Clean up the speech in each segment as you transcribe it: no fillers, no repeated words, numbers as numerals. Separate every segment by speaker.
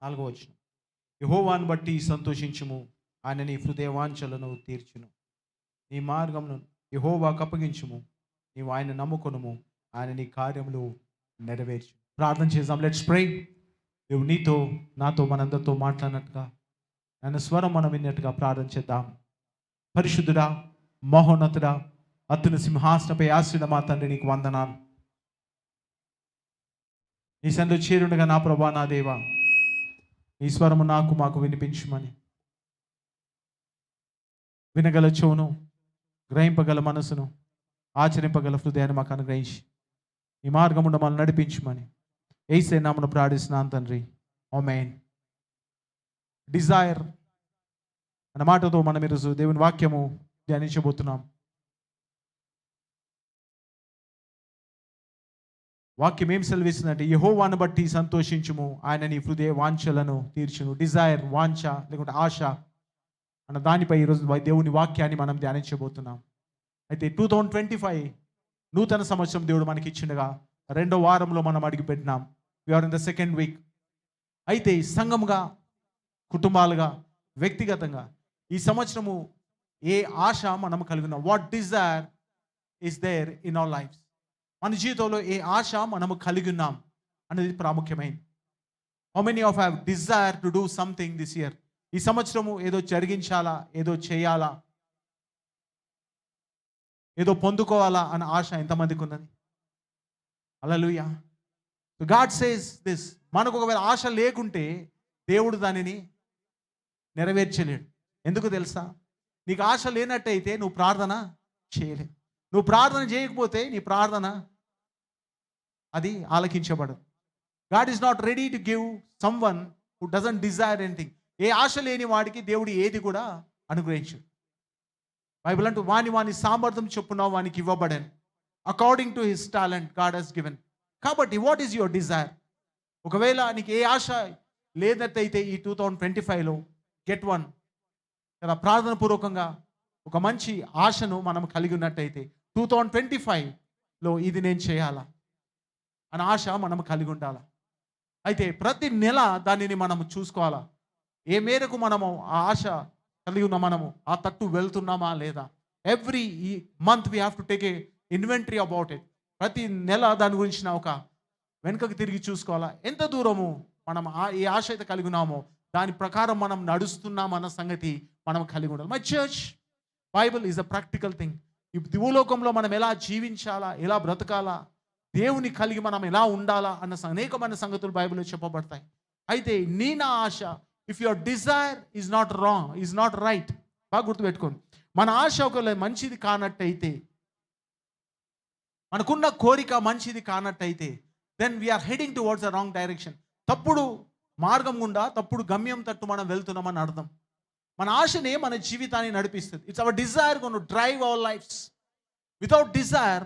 Speaker 1: 4వ వచనం. యెహోవాను బట్టి సంతోషించుము, ఆయన నీ హృదయ వాంఛలను తీర్చును. నీ మార్గమును యెహోవాకు అప్పగించుము, నీవు ఆయన నమ్ముకొనుము, ఆయన నీ కార్యములు నెరవేర్చు. ప్రార్థన చేద్దాం. Let's pray. దేవుడు నీతో నాతో మనందరితో మాట్లాడినట్టుగా ఆయన స్వరం మనం విన్నట్టుగా ప్రార్థన చేద్దాం. పరిశుద్ధుడా, మహోన్నతుడా, అత్యున్న సింహాసనపై ఆశ్రయుడ మా తండ్రి, నీకు వందనాలు. నీ సన్నిధిలో చేరుండగా నా ప్రభా, నా దేవా, ఈ స్వరము మాకు వినిపించమని, వినగల చెవును, గ్రహింపగల మనసును, ఆచరింపగల హృదయాన్ని మాకు అనుగ్రహించి ఈ మార్గమును మనం నడిపించమని యేసే నామమున ప్రార్థిస్తున్నాను తండ్రి. ఆమేన్. డిజైర్ అన్న మాటతో మనం ఈరోజు దేవుని వాక్యము ధ్యానించబోతున్నాం. వాక్యం ఏం సెలవిస్తుందంటే, యెహోవాను బట్టి సంతోషించుము, ఆయన నీ హృదయ వాంఛలను తీర్చును. డిజైర్, వాంఛ లేకుంటే ఆశ అన్న దానిపై ఈరోజు దేవుని వాక్యాన్ని మనం ధ్యానించబోతున్నాం. అయితే 2025 నూతన సంవత్సరం దేవుడు మనకి ఇచ్చిండగా 2వ వారంలో మనం అడుగుపెట్టినాం. We're in the second week. అయితే సంఘముగా, కుటుంబాలుగా, వ్యక్తిగతంగా ఈ సంవత్సరము ఏ ఆశ మనం కలిగి ఉన్నాం? What desire is there in our lives? మన జీవితంలో ఏ ఆశ మనము కలిగి ఉన్నాం అనేది ప్రాముఖ్యమైనది. How many of have desire to do something this year? ఈ సంవత్సరము ఏదో జరిగించాలా, ఏదో చేయాలా, ఏదో పొందుకోవాలా అన్న ఆశ ఎంతమందికి ఉన్నది? హల్లెలూయా. God says this. మనకు ఒకవేళ ఆశ లేకుంటే దేవుడు దానిని నెరవేర్చలేడు. ఎందుకు తెలుసా? నీకు ఆశ లేనట్టయితే నువ్వు ప్రార్థన చేయలేవు. నువ్వు ప్రార్థన చేయకపోతే నీ ప్రార్థన అది ఆలకించబడదు. God is not ready to give someone who doesn't desire anything. ఏ ఆశ లేని వాడికి దేవుడు ఏది కూడా అనుగ్రహించడు. బైబిల్ అంటూ వాని సామర్థ్యం చొప్పున వానికి ఇవ్వబడను, according to his talent God has given. కాబట్టి వాట్ ఈస్ యువర్ డిజైర్? ఒకవేళ నీకు ఏ ఆశ లేనట్టయితే ఈ 2025లో గెట్ వన్ కదా. ప్రార్థన పూర్వకంగా ఒక మంచి ఆశను మనం కలిగి ఉన్నట్టయితే 2025లో ఇది నేను చేయాలా అన్న ఆశ మనం కలిగి ఉండాలా. అయితే ప్రతి నెల దానిని మనము చూసుకోవాలా. ఏ మేరకు మనము ఆ ఆశ కలిగి ఉన్న మనము ఆ తట్టు వెళ్తున్నామా లేదా? Every month we have to take a inventory about it. ప్రతి నెల దాని గురించిన ఒక వెనుకకు తిరిగి చూసుకోవాలా. ఎంత దూరము మనం ఏ ఆశ అయితే కలిగి ఉన్నామో దాని ప్రకారం మనం నడుస్తున్నాం అన్న సంగతి మనం కలిగి ఉండాలి. My church, Bible is a practical thing. ఈ భూలోకంలో మనం ఎలా జీవించాలా, ఎలా బ్రతకాలా, దేవుని కలిగి మనం ఎలా ఉండాలా అన్న అనేకమైన సంగతులు బైబిల్లో చెప్పబడతాయి. అయితే నా ఆశ, if your desire is not wrong, is not right, బాగా గుర్తుపెట్టుకోండి. మన ఆశ ఒకవేళ మంచిది కానట్టయితే, మనకున్న కోరిక మంచిది కానట్టయితే, then we are heading towards the wrong direction. తప్పుడు మార్గం గుండా, తప్పుడు గమ్యం తట్టు మనం వెళ్తున్నామని అర్థం. మన ఆశనే మన జీవితాన్ని నడిపిస్తుంది. It's our desire going to drive our lifes. Without desire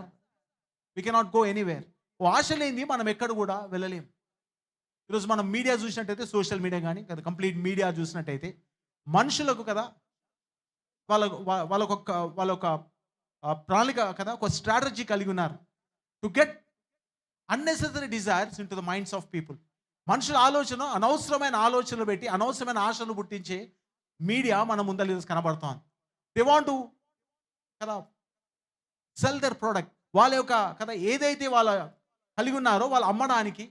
Speaker 1: we cannot go anywhere. ఓ ఆశ లేనిది మనం ఎక్కడ కూడా వెళ్ళలేం. ఈరోజు మనం మీడియా చూసినట్టయితే, సోషల్ మీడియా కానీ కదా, కంప్లీట్ మీడియా చూసినట్టయితే మనుషులకు కదా వాళ్ళొక ప్రణాళిక కదా, ఒక స్ట్రాటజీ కలిగి ఉన్నారు to get unnecessary desires in to the minds of people. మనుషుల ఆలోచన, అనవసరమైన ఆలోచనలు పెట్టి అనవసరమైన ఆశలు పుట్టించే మీడియా మన ముందర కనబడుతోంది. దే వాంట్ టు కదా సెల్ దర్ ప్రోడక్ట్. వాళ్ళ యొక్క కదా ఏదైతే వాళ్ళ కలిగి ఉన్నారో వాళ్ళు అమ్మడానికి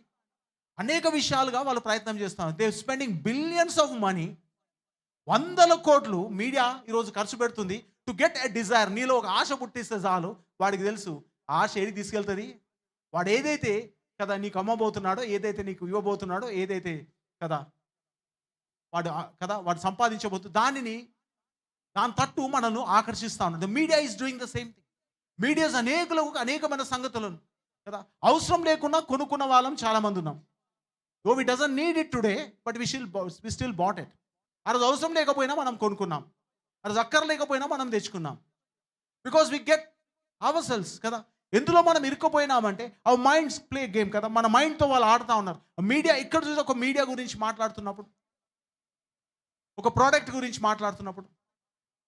Speaker 1: అనేక విషయాలుగా వాళ్ళు ప్రయత్నం చేస్తున్నారు. They spending billions of money. 100 కోట్లు మీడియా ఈరోజు ఖర్చు పెడుతుంది టు గెట్ ఎ డిజైర్. నీలో ఒక ఆశ పుట్టిస్తే చాలు, వాడికి తెలుసు ఆశ ఏది తీసుకెళ్తుంది. వాడు ఏదైతే కదా నీకు అమ్మబోతున్నాడో, ఏదైతే నీకు ఇవ్వబోతున్నాడో, ఏదైతే కదా వాడు సంపాదించబోతు దాని తట్టు మనను ఆకర్షిస్తా ఉన్నాడు. The media is doing the same thing. Medias అనేకమైన సంగతులను కదా అవసరం లేకుండా కొనుక్కున్న వాళ్ళం చాలా మంది ఉన్నాం. Though we doesn't need it today, but we still bought it. ఆ రోజు అవసరం లేకపోయినా మనం కొనుక్కున్నాం, ఆ రోజు అక్కర లేకపోయినా మనం తెచ్చుకున్నాం. Because we get our cells కదా. ఎందులో మనం ఇరుక్కుపోయినామంటే అవర్ మైండ్స్ ప్లే గేమ్ కదా. మన మైండ్తో వాళ్ళు ఆడుతూ ఉన్నారు. మీడియా ఇక్కడ చూసి ఒక మీడియా గురించి మాట్లాడుతున్నప్పుడు, ఒక ప్రోడక్ట్ గురించి మాట్లాడుతున్నప్పుడు,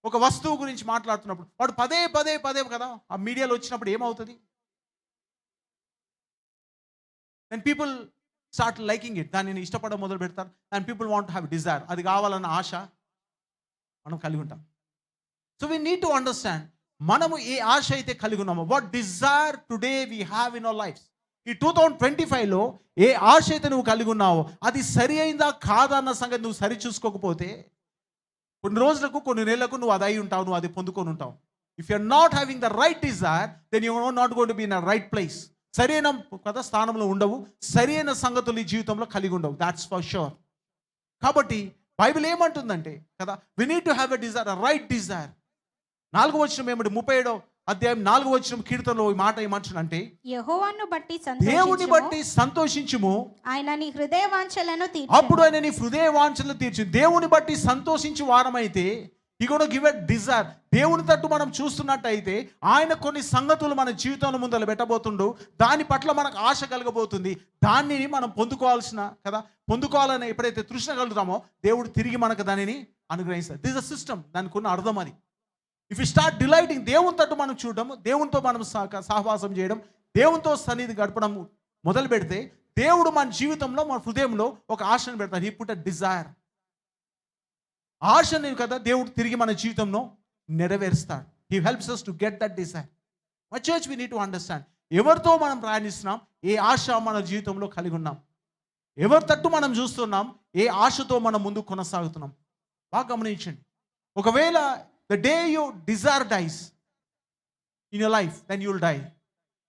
Speaker 1: ఒక వస్తువు గురించి మాట్లాడుతున్నప్పుడు వాడు పదే కదా ఆ మీడియాలో వచ్చినప్పుడు ఏమవుతుంది? Then people start liking it, దానిని ఇష్టపడడం మొదలు పెడతారు. And people want have desire, అది కావాలన్న ఆశ మనం కలిగి ఉంటాం. So we need to understand మనము ఏ ఆశ అయితే కలిగి ఉన్నామో, what desire today we have in our life. ఈ 2025లో ఏ ఆశ అయితే నువ్వు కలిగి ఉన్నావో అది సరి అయిందా కాదా అన్న సంగతి నువ్వు సరి చూసుకోకపోతే కొన్ని రోజులకు కొన్ని నెలలకు నువ్వు అది అయి ఉంటావు, నువ్వు అది పొందుకొని ఉంటావు. If you're not having the right desire then you are not going to be in a right place. సరైన కదా స్థానంలో ఉండవు, సరైన సంగతులు ఈ జీవితంలో కలిగి ఉండవు, దాట్స్ ఫర్ షూర్. కాబట్టి బైబిల్ ఏమంటుందంటే కదా, we need to have a desire, a right desire. 4వ వచనం ఏమంటే 37వ అధ్యాయం 4వ వచనం కీర్తనలో ఈ మాట ఏమంటుందంటే,
Speaker 2: యెహోవాను బట్టి
Speaker 1: దేవుని బట్టి సంతోషించుము,
Speaker 2: ఆయన నీ హృదయ వాంఛలను తీర్చును.
Speaker 1: అప్పుడు ఆయన నీ హృదయ వాంఛలను తీర్చు. దేవుని బట్టి సంతోషించు వారమైతే ఈ కూడా గివ్ ఎ డిజైర్. దేవుని తట్టు మనం చూస్తున్నట్టయితే ఆయన కొన్ని సంగతులు మన జీవితంలో ముందర పెట్టబోతుండు, దాని పట్ల మనకు ఆశ కలగబోతుంది. దాన్ని మనం పొందుకోవాల్సిన కదా, పొందుకోవాలని ఎప్పుడైతే తృష్ణ కలుగుతామో దేవుడు తిరిగి మనకు దానిని అనుగ్రహిస్తాడు. దిస్ అ సిస్టమ్, దానికి ఉన్న అర్థం అది. ఇఫ్ యు స్టార్ట్ డిలైటింగ్, దేవుని తట్టు మనం చూడడం, దేవునితో మనం సహవాసం చేయడం, దేవునితో సన్నిధి గడపడం మొదలు పెడితే దేవుడు మన జీవితంలో మన హృదయంలో ఒక ఆశను పెడతాడు. He put a desire. ఆశని కదా దేవుడు తిరిగి మన జీవితంలో నెరవేరుస్తాడు. He helps us to get that desire. My church we need to understand, ఎవరితో మనం ప్రయాణిస్తున్నాం, ఏ ఆశ మన జీవితంలో కలిగి ఉన్నాం, ఎవరి తట్టు మనం చూస్తున్నాం, ఏ ఆశతో మనం ముందుకు కొనసాగుతున్నాం. బాగా గమనించండి. ఒకవేళ the day you desire dies in your life, then you will die.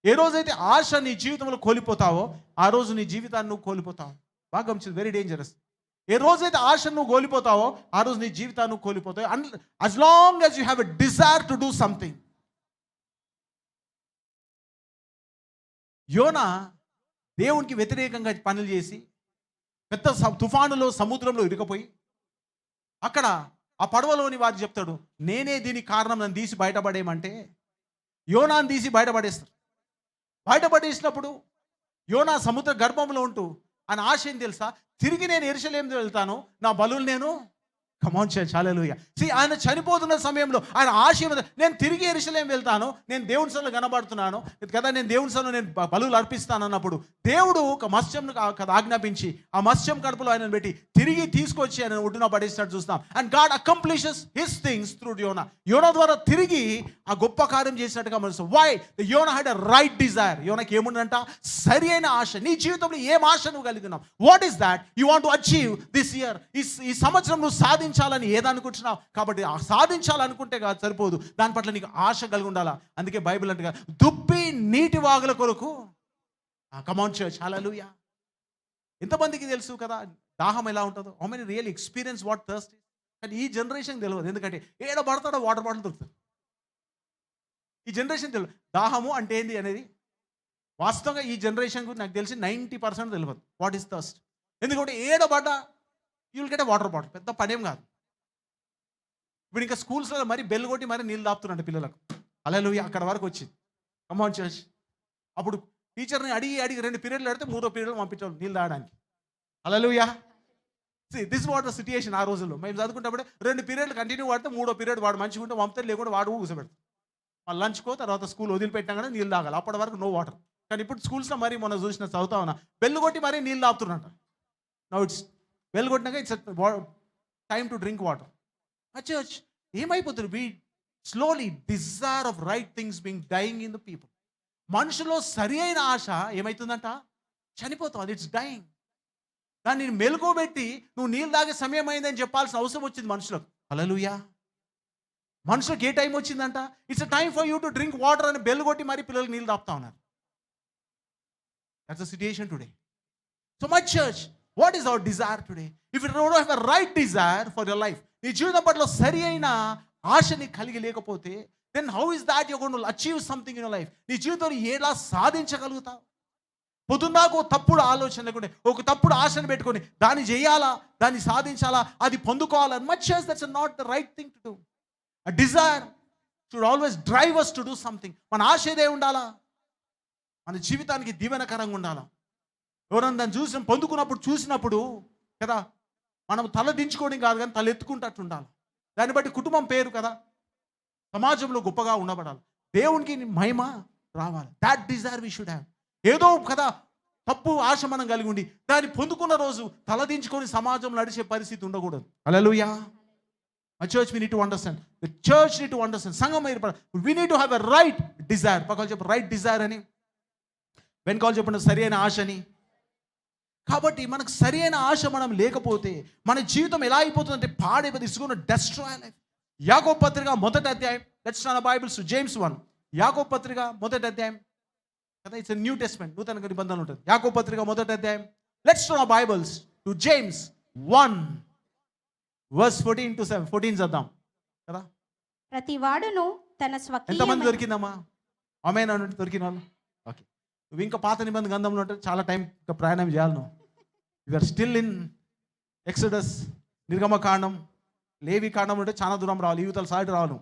Speaker 1: ఏ రోజైతే ఆశ నీ జీవితంలో కోల్పోతావో ఆ రోజు నీ జీవితాన్ని నువ్వు కోల్పోతావు. బాగా గమనించండి, వెరీ డేంజరస్. ఏ రోజైతే ఆశను నువ్వు కోల్పోతావో ఆ రోజు నీ జీవితాన్ని నువ్వు కోల్పోతావు. And as long as you have a desire to do something. యోనా దేవునికి వ్యతిరేకంగా పనులు చేసి పెద్ద తుఫానులో సముద్రంలో ఇరుకపోయి అక్కడ ఆ పడవలోని వారు చెప్తాడు, నేనే దీనికి కారణం, నన్ను తీసి బయటపడేయమంటే యోనాను తీసి బయటపడేస్తారు. బయటపడేసినప్పుడు యోనా సముద్ర గర్భంలో ఉంటూ ఆయన ఆశ ఏం తెలుసా, తిరిగి నేను యెరూషలేము వెళ్తాను, నా బలులు నేను కమాన్ చర్చ్ హల్లెలూయా. ఆయన చనిపోతున్న సమయంలో ఆయన ఆశ ఏమిటి, నేను తిరిగి యెరూషలేము వెళ్తాను, నేను దేవుని సన్నిధిలో కనబడుతున్నాను కదా, నేను దేవుని సన్నిధిలో నేను బలులు అర్పిస్తాను అన్నప్పుడు దేవుడు ఒక మత్స్యంను ఆజ్ఞాపించి ఆ మత్స్యం కడుపులో ఆయనను పెట్టి తిరిగి తీసుకొచ్చి ఆయన ఒడ్డున పడేసినట్టు చూస్తాం. And God accomplishes his things through యోనా. యోనా ద్వారా తిరిగి ఆ గొప్ప కార్యం చేసినట్టుగా మనం why Yona had a right Dzire. యోనాకి ఏముందంట, సరి అయిన ఆశ. నీ జీవితంలో ఏం ఆశ నువ్వు కలిగి ఉన్నావు, what is that you want to achieve this year. ఈ సంవత్సరం నువ్వు సాధించాలని ఏదనుకుంటున్నావు, కాబట్టి సాధించాలనుకుంటే కాదు సరిపోదు, దాని పట్ల నీకు ఆశ కలిగి ఉండాలా. అందుకే బైబిల్ అంటగా దుప్పి నీటి వాగుల కొరకు. కమాన్ చర్చ్ హల్లెలూయా. ఎంతమందికి తెలుసు కదా దాహం ఎలా ఉంటుందో, how many real experience what thirst. కానీ ఈ జనరేషన్ తెలియదు, ఎందుకంటే ఏడ పడతాడో వాటర్ బాటిల్ దొరుకుతుంది. ఈ జనరేషన్ తెలియదు దాహము అంటే ఏంది అనేది. వాస్తవంగా ఈ జనరేషన్కు నాకు తెలిసి 90% తెలియదు వాట్ ఈస్ థర్స్ట్. ఎందుకంటే ఏడబడ్డ you will get a water bottle, పెద్ద పనేం కాదు. ఇప్పుడు ఇంకా స్కూల్స్లో మరి బెల్ కొట్టి మరి నీళ్ళు దాపుతున్నాడు పిల్లలకు. హల్లెలూయా. అక్కడ వరకు వచ్చింది. కమాన్ చర్చ్. అప్పుడు టీచర్ని అడిగి 2 పీరియడ్లు అడిగితే 3వ పీరియడ్లో పంపించాలి నీళ్ళు తాగడానికి. హల్లెలూయా. దిస్ వాట్ ద సిట్యుయేషన్ ఆ రోజుల్లో. మేము చదువుకుంటే 2 పీరియడ్లు కంటిన్యూ వాడితే 3వ పీరియడ్ వాడు మంచిగా ఉంటే పంపుతాడు, లేకుండా వాడు కూర్చోబెడతాడు. మళ్ళీ లంచ్కో తర్వాత స్కూల్ వదిలిపెట్టినా కానీ నీళ్ళు తాగాలి, అప్పటి వరకు నో వాటర్. కానీ ఇప్పుడు స్కూల్స్లో మరి మొన్న చూసిన చదువుతా ఉన్నా బెల్ కొట్టి మరీ నీళ్ళు తాగుతున్నట్ట. నౌ ఇట్స్ బెల్ కొట్టినాక it's time to drink water. Church ఏమైపోతుంది, we slowly desire of right things being dying in the people. మనుషులో సరి అయిన ఆశ ఏమవుతుందంట, చనిపోతాం. It's dyeing. దాన్ని మెలుకోబెట్టి నువ్వు నీళ్ళు తాగే సమయం అయిందని చెప్పాల్సిన అవసరం వచ్చింది మనుషులకు. హల్లెలూయా. మనుషులకు ఏ టైం వచ్చిందంట, it's a time for you to drink water అని బెల్ కొట్టి మరి పిల్లలు నీళ్ళు తాపుతా ఉన్నారు. That's the situation today. So my church, what is our desire today? If you don't have a right desire for your life, నీ జీవితం పట్ల సరి అయిన ఆశని కలిగి లేకపోతే then how is that you going to achieve something in your life? నీ జీవితంలో ఎలా సాధించగలుగుతావు? పొద్దున్నాకు తప్పుడు ఆలోచన లేకుంటే ఒక తప్పుడు ఆశను పెట్టుకొని దాన్ని చేయాలా, దాన్ని సాధించాలా, అది పొందుకోవాలా. Much as that's not the right thing to do. A desire should always drive us to do something. మన ఆశ ఏదే ఉండాలా, మన జీవితానికి దీవెనకరంగా ఉండాలా. ఎవరైనా దాన్ని చూసినప్పుడు కదా మనం తల దించుకోవడం కాదు కానీ తల ఎత్తుకుంటట్టు ఉండాలి. దాన్ని బట్టి కుటుంబం పేరు కదా సమాజంలో గొప్పగా ఉండబడాలి, దేవునికి మహిమ రావాలి. That desire we should have. ఏదో కదా తప్పు ఆశ మనం కలిగి ఉండి దాన్ని పొందుకున్న రోజు తలదించుకొని సమాజం నడిచే పరిస్థితి ఉండకూడదు. హల్లెలూయా. A church we need to understand. The church need to understand. సంఘం we need to have a right desire. పక్కన చెప్పు రైట్ డిజైర్ అని, వెనకాల చెప్పిన సరి అయిన ఆశ అని. కాబట్టి మనకు సరి అయిన ఆశ మనం లేకపోతే మన జీవితం ఎలా అయిపోతుందంటే పాడైపోతుంది. It's gonna destroy life. యాకోబు పత్రిక మొదటి అధ్యాయం, let's turn our Bibles to James 1. యాకోబు పత్రిక మొదటి అధ్యాయం కదా, ఇట్స్ న్యూ టెస్ట్మెంట్, నూతన నిబంధనలు ఉంటుంది. యాకోబు పత్రిక మొదటి అధ్యాయం, let's turn our Bibles to James 1 verse 14 to 14 చదువుదాం కదా.
Speaker 2: ప్రతి వాడును తన
Speaker 1: ఎంతమంది
Speaker 2: స్వకీయ
Speaker 1: దొరికిందమ్మా? ఆమేన్ అన్నట్టు దొరికిన వాళ్ళు. ఓకే, నువ్వు ఇంకా పాత నిబంధన గ్రంథంలో ఉంటే చాలా టైం ఇంకా ప్రయాణం చేయాలి నువ్వు. యూఆర్ స్టిల్ ఇన్ ఎక్సడస్, నిర్గమకాండం, లేవి కాండం ఉంటే చాలా దూరం రావాలి. యువతల సైడ్ రావాలి.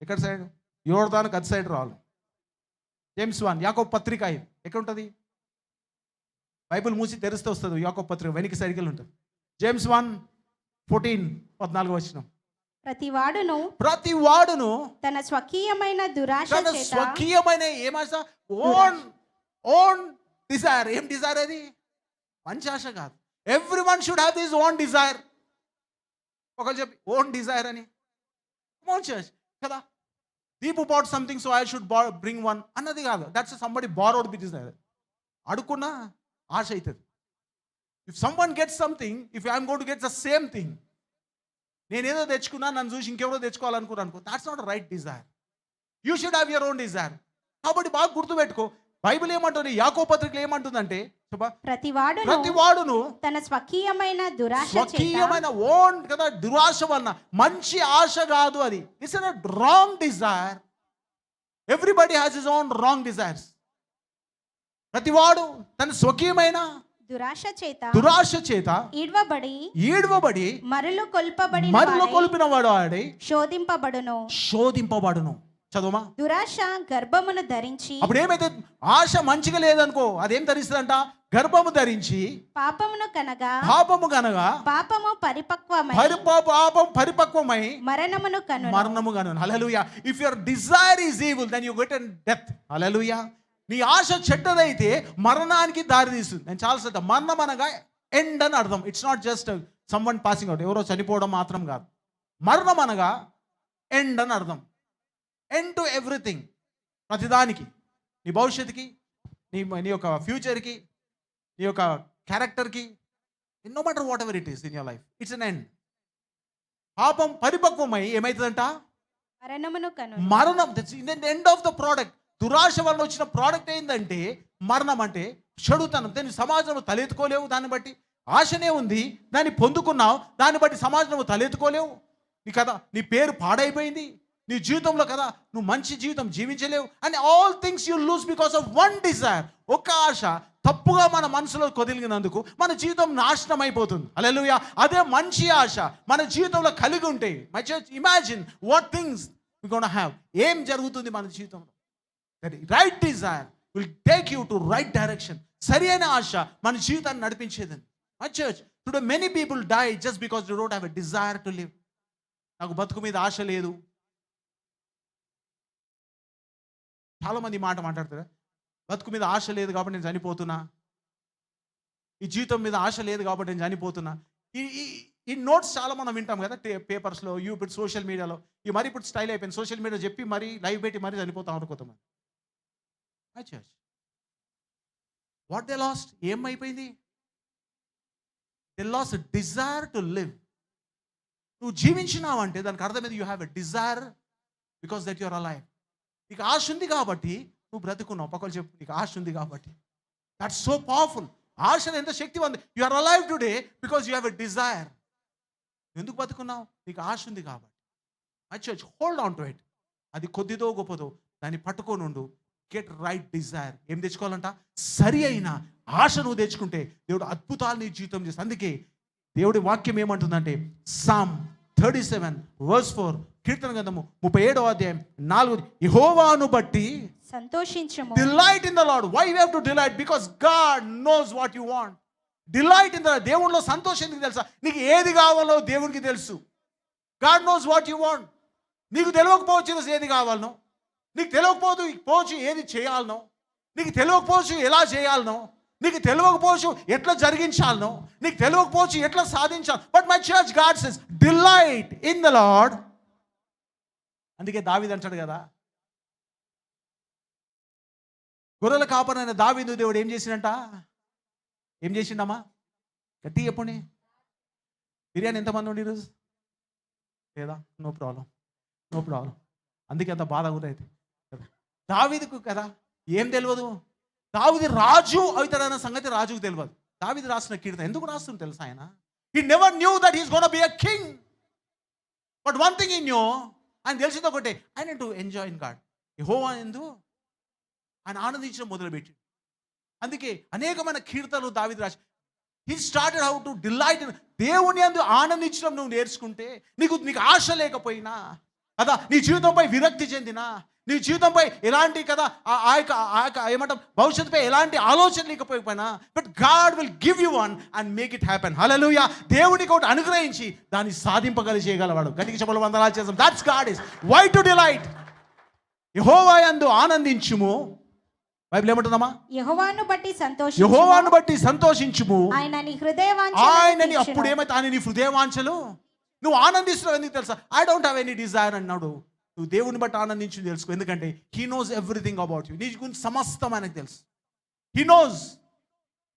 Speaker 1: ఎక్కడ సైడ్? యోర్దానికి అది సైడ్ రావాలి. జేమ్స్ 1 యాకోబు పత్రిక ఇది ఎక్కడ ఉంటుంది? బైబిల్ మూసి తెరిస్తే వస్తుంది. యాకోబు పత్రిక వెనక్కి సైడ్కి వెళ్ళి ఉంటుంది. జేమ్స్ 1:14 వచనం.
Speaker 2: ప్రతి వాడును
Speaker 1: తన
Speaker 2: స్వకీయమైన దురాశ
Speaker 1: తన
Speaker 2: చేత
Speaker 1: స్వకీయమైన ఏమాశ, ఓన్ డిజైర్. ఏం డిజైర్ అది? మంచి ఆశ కాదు. Everyone should have this own desire. ఒకరు చెప్పి ఓన్ డిజైర్ అని కదా. దీపు bought something so I should bring one అన్నది కాదు. That's somebody borrowed be desire. అడుక్కున్న ఆశ అవుతుంది. If someone gets something, if I'm going to get the same thing, నేనేదో తెచ్చుకున్నా, నన్ను చూసి ఇంకెవరో తెచ్చుకోవాలనుకో, that's not right desire. You should have your own desire. కాబట్టి బాగా గుర్తుపెట్టుకో, బైబిల్ ఏమంటుంది, యాకోబు పత్రికలో ఏమంటుందంటే
Speaker 2: ప్రతి
Speaker 1: వాడును
Speaker 2: తన స్వకీయమైన దురాశ
Speaker 1: స్వకీయమైన ఓన్ కదా, దురాశ వలన. మంచి ఆశ కాదు అది. It's a wrong desire. Everybody has his own wrong desires. ప్రతివాడు తన స్వకీయమైన దురాశ చేత ఈడ్వబడి
Speaker 2: మరలు
Speaker 1: కొల్పిన వాడు ఆడి
Speaker 2: శోధింపబడును.
Speaker 1: చదువుమా.
Speaker 2: దురాశ గర్భమును ధరించి,
Speaker 1: అప్పుడు ఏమైతే ఆశ మంచిగా లేదనుకో, అదేం ధరిస్తుందంట? గర్భము ధరించి
Speaker 2: పాపము కనగా పాపము
Speaker 1: పరిపక్వమై
Speaker 2: మరణము
Speaker 1: కనును. Hallelujah. If your desire is evil then you get death. Hallelujah. నీ ఆశ చెడ్డదైతే మరణానికి దారి తీస్తుంది. నేను చాలా మరణం అనగా ఎండ్ అని అర్థం. It's not just someone passing out, ఎవరో చనిపోవడం మాత్రం కాదు. మరణం అనగా ఎండ్ అని అర్థం. End to everything. ప్రతిదానికి, నీ భవిష్యత్తుకి, నీ యొక్క ఫ్యూచర్కి, నీ యొక్క క్యారెక్టర్కి, no matter whatever it is in your life, it's an end. పాపం పరిపక్వమై ఏమవుతుందంట? మరణం. End of the product. దురాశ వల్ల వచ్చిన ప్రోడక్ట్ ఏంటంటే మరణం. అంటే చెడుతనం. దాన్ని సమాజంలో తలెత్తుకోలేవు. దాన్ని బట్టి ఆశనే ఉంది, దాన్ని పొందుకున్నావు, దాన్ని బట్టి సమాజంలో తలెత్తుకోలేవు. నీ కదా, నీ పేరు పాడైపోయింది. నీ జీవితంలో కదా నువ్వు మంచి జీవితం జీవించలేవు. And all things you lose because of one desire. ఒక ఆశ తప్పుగా మన మనసులో కొదిలిగినందుకు మన జీవితం నాశనం అయిపోతుంది. హల్లెలూయా. అదే మంచి ఆశ మన జీవితంలో కలిగి ఉంటే, my church, imagine what things we gonna have. ఏం జరుగుతుంది మన జీవితంలో? Right desire will take you to right direction. సరి అయిన ఆశ మన జీవితాన్ని నడిపించేది. My church, today many people die just because they don't have a desire to live. నాకు బతుకు మీద ఆశ లేదు. చాలా మంది మాట మాట్లాడతారు, బతుకు మీద ఆశ లేదు కాబట్టి నేను చనిపోతున్నా, ఈ జీవితం మీద ఆశ లేదు కాబట్టి నేను చనిపోతున్నా. ఈ నోట్స్ చాలా మనం వింటాం కదా, పేపర్స్లో, ఇప్పుడు సోషల్ మీడియాలో. ఈ మరి ఇప్పుడు స్టైల్ అయిపోయింది. సోషల్ మీడియా చెప్పి మరీ లైవ్ పెట్టి మరీ చనిపోతాం అనుకోతాం. My church, what they lost? ఏమైపోయింది? They lost desire to live. నువ్వు జీవించినావంటే దానికి అర్థమైంది you have a desire because that your alive. నీకు ఆశ ఉంది కాబట్టి నువ్వు బ్రతుకున్నావు. పక్కలు చెప్పు, నీకు ఆశ ఉంది కాబట్టి. That's so powerful. ఆశ ఎంత శక్తి ఉంది. You are alive today because you have a desire. ఎందుకు బతుకున్నావు? నీకు ఆశ ఉంది కాబట్టి. My church, hold on to it. అది కొద్దిదో గొప్పదో దాన్ని పట్టుకోనుండు. Get right Dzire. ఏం తెచ్చుకోవాలంట? సరి అయిన ఆశ నువ్వు తెచ్చుకుంటే దేవుడు అద్భుతాలు నీ జీవితం చేస్తాడు. అందుకే దేవుడి వాక్యం ఏమంటుందంటే, Psalm 37 verse 4, కీర్తన గ్రంథము 37వ అధ్యాయం 4, యెహోవాను బట్టి
Speaker 2: సంతోషించుము.
Speaker 1: Delight in the Lord. Why you have to delight? Because God knows what you want. Delight in the Lord. దేవునిలో సంతోషం నీకు తెలుసా? నీకు ఏది కావాలో దేవునికి తెలుసు. God knows what you want. నీకు తెలియకపోవచ్చు ఏది కావాలనో, నీకు తెలియకపోవచ్చు ఏది చేయాలనో. నీకు తెలియకపోవచ్చు ఎలా చేయాలనో, నీకు తెలియకపోవచ్చు ఎట్లా జరిగించాలనో, నీకు తెలియకపోవచ్చు ఎట్లా సాధించాలి. But my church God says delight in the lord. అందుకే దావీదు అంటాడు కదా, గొర్రెల కాపరైన దావీదు దేవుడు ఏం చేసిండంట? ఏం చేసిండమ్మా? గట్టి చెప్పండి. బిర్యానీ ఎంతమంది ఉండి ఈరోజు? లేదా? No problem. అందుకే అంత బాధ కూడా అయితే దావీదుకు కదా ఏం తెలియదు. దావీదు రాజు అవుతాడన్న సంగతి రాజుకు తెలియదు. దావీదు రాసిన కీర్తన ఎందుకు రాస్తుంది తెలుసా? ఆయన he never knew that he's gonna B a king. But one thing he knew, ఆయన తెలిసింది ఒకటే, ఆయన టు ఎంజాయ్ ఇన్ గాడ్. యెహోవా యందు ఆయన ఆనందించడం మొదలుపెట్టి, అందుకే అనేకమైన కీర్తనలు దావీదు రాసి he started how to delight. దేవుని యందు ఆనందించడం నువ్వు నేర్చుకుంటే, నీకు ఆశ లేకపోయినా కదా, నీ జీవితంపై విరక్తి చెందినా, నీ జీవితంపై ఎలాంటి కదా ఆ యొక్క ఏమంటాం భవిష్యత్తుపై ఎలాంటి ఆలోచన లేకపోయినా, but God will give you one and make it happen. Hallelujah. దేవునికి ఒకటి అనుగ్రహించి దాన్ని సాధింపగలిగేయగలవాడు. గట్టిగా చెప్పలు వందనాలు చేద్దాం. That's God is why to delight. యెహోవా యందు ఆనందించుము. బైబిల్ ఏమంటుందమ్మా?
Speaker 2: యెహోవాను బట్టి సంతోషించుము. ఆయనని అప్పుడు
Speaker 1: ఏమైతే ఆయన నీ హృదయవాంఛలు నువ్వు ఆనందిస్తున్నావు. ఎందుకు తెలుసా? I don't have any desire అన్నాడు. నువ్వు దేవుని బట్టి ఆనందించు తెలుసుకో. ఎందుకంటే he knows everything about you. నీ గురించి సమస్తం ఆయనకు తెలుసు. He knows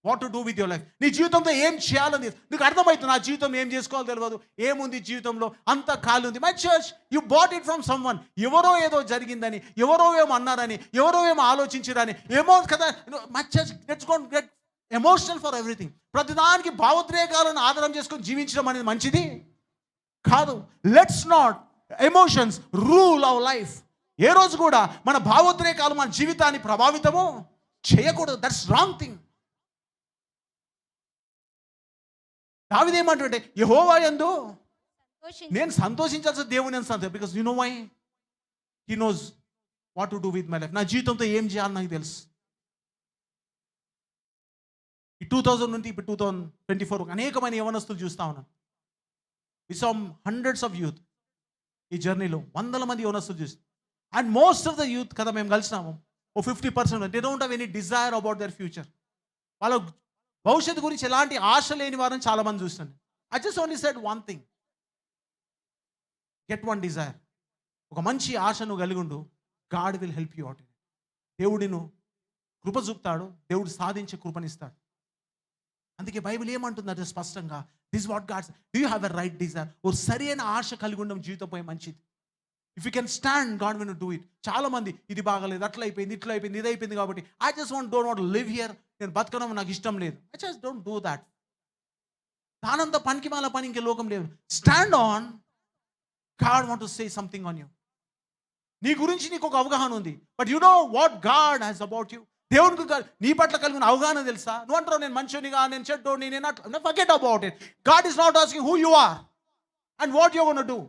Speaker 1: what to do with your life. నీ జీవితంలో ఏం చేయాలని నీకు అర్థమవుతుంది. నా జీవితం ఏం చేసుకోవాలో తెలియదు, ఏముంది జీవితంలో, అంత ఖాళీ ఉంది. My church, you bought it from some one. ఎవరో ఏదో జరిగిందని, ఎవరో ఏమో అన్నారని, ఎవరో ఏమో ఆలోచించారని, ఏమో కదా. My church get emotional for everything. ప్రతిదానికి భావోద్రేకాలను ఆధారం చేసుకొని జీవించడం అనేది మంచిది కాదు. Let's not emotions rule our life. ఏ రోజు కూడా మన భావోద్రేకాలు మన జీవితాన్ని ప్రభావితము చేయకూడదు. That's wrong thing. దావీదు ఏమంటుంటే యెహోవా యందు నేను సంతోషించాల్సిన దేవుని సంతోషం. Because you know why? He knows what to do with my life. నా జీవితంతో ఏం చేయాలి నాకు తెలుసు. ఈ 2000 నుండి ఇప్పుడు 2024 అనేకమైన యవనస్తులు చూస్తా ఉన్నాను. వి సా హండ్రెడ్స్ ఆఫ్ యూత్. ఈ జర్నీలో 100 మంది యవనస్తులు చూస్తాం. And most of the youth కదా మేము కలిసినాము, ఓ 50% they don't have any desire about their future. వాళ్ళ భవిష్యత్తు గురించి ఎలాంటి ఆశ లేని వారని చాలా మంది చూస్తాను. I just only said one thing, get one desire. ఒక మంచి ఆశ నువ్వు కలిగి ఉండు. God will help you out. దేవుడిను కృప చూపుతాడు, దేవుడు సాధించే కృపనిస్తాడు. అందుకే బైబిల్ ఏమంటుంది స్పష్టంగా, this what God's do you have a right desire. ఓ సరైన ఆశ కలిగి ఉండడం జీవితంపై మంచిది. If you can stand, God will do it. చాలా మంది ఇది బాగలేదు, అట్లా అయిపోయింది, ఇట్లా అయిపోయింది, ఇది అయిపోయింది కాబట్టి I just don't want live here. నేను బతకడం నాకు ఇష్టం లేదు. I just don't do that. దానంత పనికి మాల పని ఇంకే లోకం లేదు. Stand on. God want to say something on you. నీ గురించి నీకు ఒక అవగాహన ఉంది, but you know what God has about you. దేవునికి నీ పట్ల కలిగిన అవగాహన తెలుసా? నువ్వు అంటావు నేను మంచోనిగా, నేను చెడ్డోని, నేను అట్లా. Forget about it. God is not asking who you are and what you gonna do.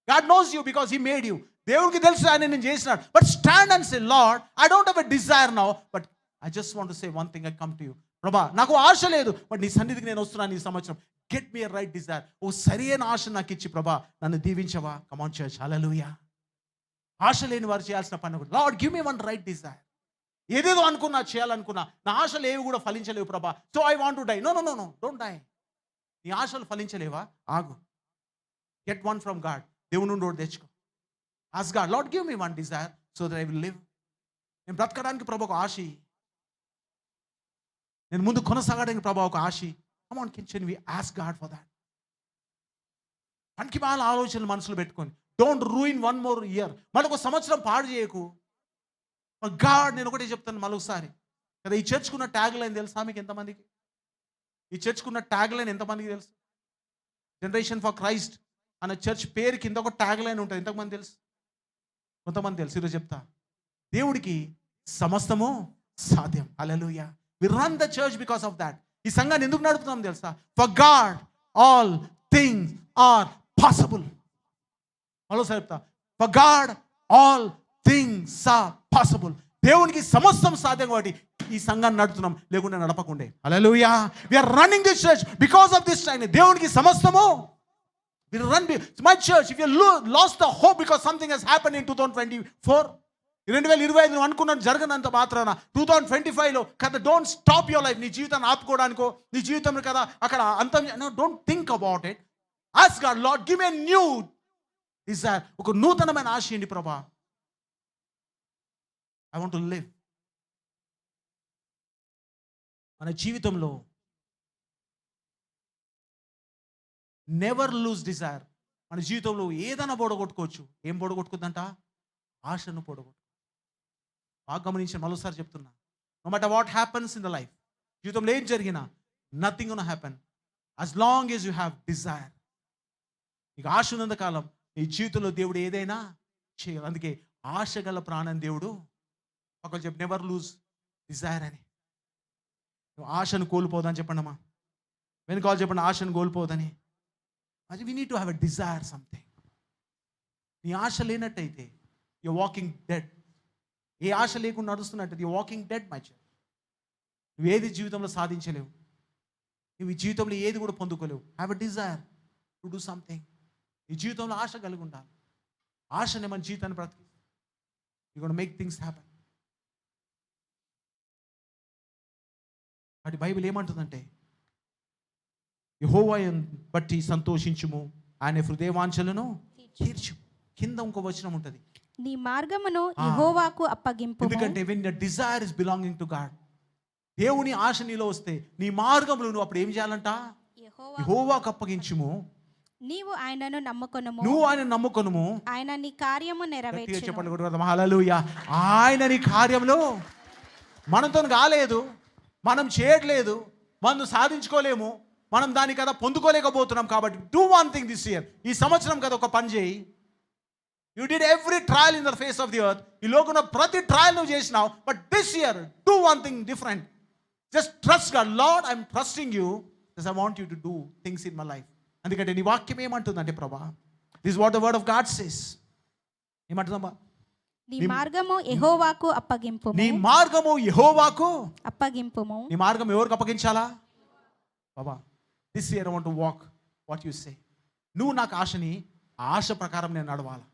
Speaker 1: God knows you because he made you. దేవునికి తెలుసు ఆయన నేను చేసినాడు. But stand and say, lord I don't have a desire now, but I just want to say one thing. I come to you. ప్రభా, నాకు ఆశ లేదు, but నీ సన్నిధికి నేను వస్తున్నాను ఈ సంవత్సరం. Get me a right desire. ఓ సరైన ఆశ నాకు ఇచ్చి ప్రభా నన్ను దీవించవా. Come on church, hallelujah. ఆశ లేని వారు చేయాల్సిన పని ఒకటి. Lord give me one right desire. ఏదేదో అనుకున్నా, చేయాలనుకున్నా, నా ఆశలు ఏవి కూడా ఫలించలేవు ప్రభా. So I want to die. No no no no, don't die. నీ ఆశలు ఫలించలేవా? ఆగు. Get one from God. దేవుని నుండి ఒకటి తెచ్చుకో. Ask God, Lord give me one desire so that I will live. నేను బ్రతకడానికి ప్రభా ఒక ఆశ, నేను ముందు కొనసాగడానికి ప్రభా ఒక ఆశ. Come on, can we ask God for that. పనికి మాల ఆలోచనలు మనసులో పెట్టుకొని don't ruin one more year. మనకు సంవత్సరం పాడు చేయకు. గాడ్, నేను ఒకటే చెప్తాను మరొకసారి కదా, ఈ చర్చ్కున్న ట్యాగ్ లైన్ తెలుసా మీకు ఎంతమందికి? ఈ చర్చ్కున్న ట్యాగ్ లైన్ ఎంతమందికి తెలుసు? జనరేషన్ ఫర్ క్రైస్ట్ అన్న చర్చ్ పేరు కింద ఒక ట్యాగ్ లైన్ ఉంటుంది. ఎంతమంది తెలుసు? కొంతమంది తెలుసు. ఈరోజు చెప్తా, దేవుడికి సమస్తము సాధ్యం. Hallelujah. We run the church because of that. ఈ సంఘాన్ని ఎందుకు నడుపుతున్నాం తెలుసా? For God all things are possible. మరోసారి చెప్తా, for God all things are possible. దేవునికి సమస్తం సాధ్యం కాబట్టి ఈ సంఘాన్ని నడుపుతున్నాం, లేకుంటే నడపకుండే. Hallelujah. We are running this church because of this time. దేవునికి సమస్తము. We run my church. If you lost the hope because something has happened in 2024, 2025 నువ్వు అనుకున్నది జరగనంత మాత్రాన 2025లో కదా డోంట్ స్టాప్ యువర్ లైఫ్. నీ జీవితాన్ని ఆపుకోవడానికో నీ జీవితం కదా అక్కడ అంతం. Don't think about it. Ask God, Lord give me a new desire. ఒక నూతనమైన ఆశ ఏంటి ప్రభా. I want to live. మన జీవితంలో నెవర్ లూజ్ డిజైర్. మన జీవితంలో ఏదైనా పొడగొట్టుకోవచ్చు. ఏం పొడగొట్టుకుందంట? ఆశను పొడగొట్టు. బాగా గమనించి మరోసారి చెప్తున్నా, no matter what happens in the life, జీవితంలో ఏం జరిగినా nothing gonna happen as long as you have desire. నీకు ఆశ ఉన్నంత కాలం నీ జీవితంలో దేవుడు ఏదైనా చేయగలరు. అందుకే ఆశ గల ప్రాణం దేవుడు. ఒకళ్ళు చెప్పి నెవర్ లూజ్ డిజైర్ అని. నువ్వు ఆశను కోల్పోదని చెప్పండి అమ్మా. వెనుకాల చెప్పండి, ఆశను కోల్పోదని. అది we need to have a desire something. నీ ఆశ లేనట్టయితే యు వాకింగ్ డెడ్. ఏ ఆశ లేకుండా నడుస్తున్నట్టు you walking dead my child. నువ్వు ఏది జీవితంలో సాధించలేవు. నువ్వు ఈ జీవితంలో ఏది కూడా పొందుకోలేవు. Have a desire to do something. ఈ జీవితంలో ఆశ కలిగి ఉండాలి. ఆశనే మన జీవితాన్ని బ్రతికి you gonna make things happen. అది బైబిల్ ఏమంటుందంటే, యెహోవాను బట్టి సంతోషించుము, ఆయన హృదయవాంఛలను తీర్చు. కింద ఇంకో వచనం ఉంటుంది,
Speaker 2: నీ మార్గమును యెహోవాకు అప్పగింపు.
Speaker 1: ఎందుకంటే when the desire is belonging to God, దేవుని ఆశ నీలో వస్తే నీ మార్గములు నువ్వు అప్పుడు ఏం చేయాలంట? యెహోవాకు అప్పగించుము.
Speaker 2: నీవు ఆయనను నమ్ముకొనుము.
Speaker 1: నువ్వు ఆయన నమ్ముకొనుము,
Speaker 2: ఆయన నీ కార్యము నెరవేర్చును.
Speaker 1: చెప్పండి కూడా హల్లెలూయా. ఆయన నీ కార్యంలో మనతో కాలేదు, మనం చేయట్లేదు, మనం సాధించుకోలేము, మనం దాని కదా పొందుకోలేకపోతున్నాం. కాబట్టి do one thing this year. ఈ సంవత్సరం కదా ఒక పని చేయి. You did every trial in the face of the earth. ఈ లోకంలో ప్రతి ట్రయల్ నువ్వు చేసినావు. But this year do one thing different. Just trust God. Lord, I'm trusting you. I want you to do things in my life. ఎందుకంటే నీ వాక్యం ఏమంటుందంటే, ప్రభా, this what the word of God says. ఏమంటుందమ్మా?
Speaker 2: నీ మార్గము యెహోవాకు అప్పగింపుము.
Speaker 1: నీ మార్గము యెహోవాకు
Speaker 2: అప్పగింపుము.
Speaker 1: నీ మార్గం ఎవరికి అప్పగించాలా? బాబా, this year I want to walk what you say. నువ్వు నాకు ఆశని, ఆశ ప్రకారం నేను నడవాలా.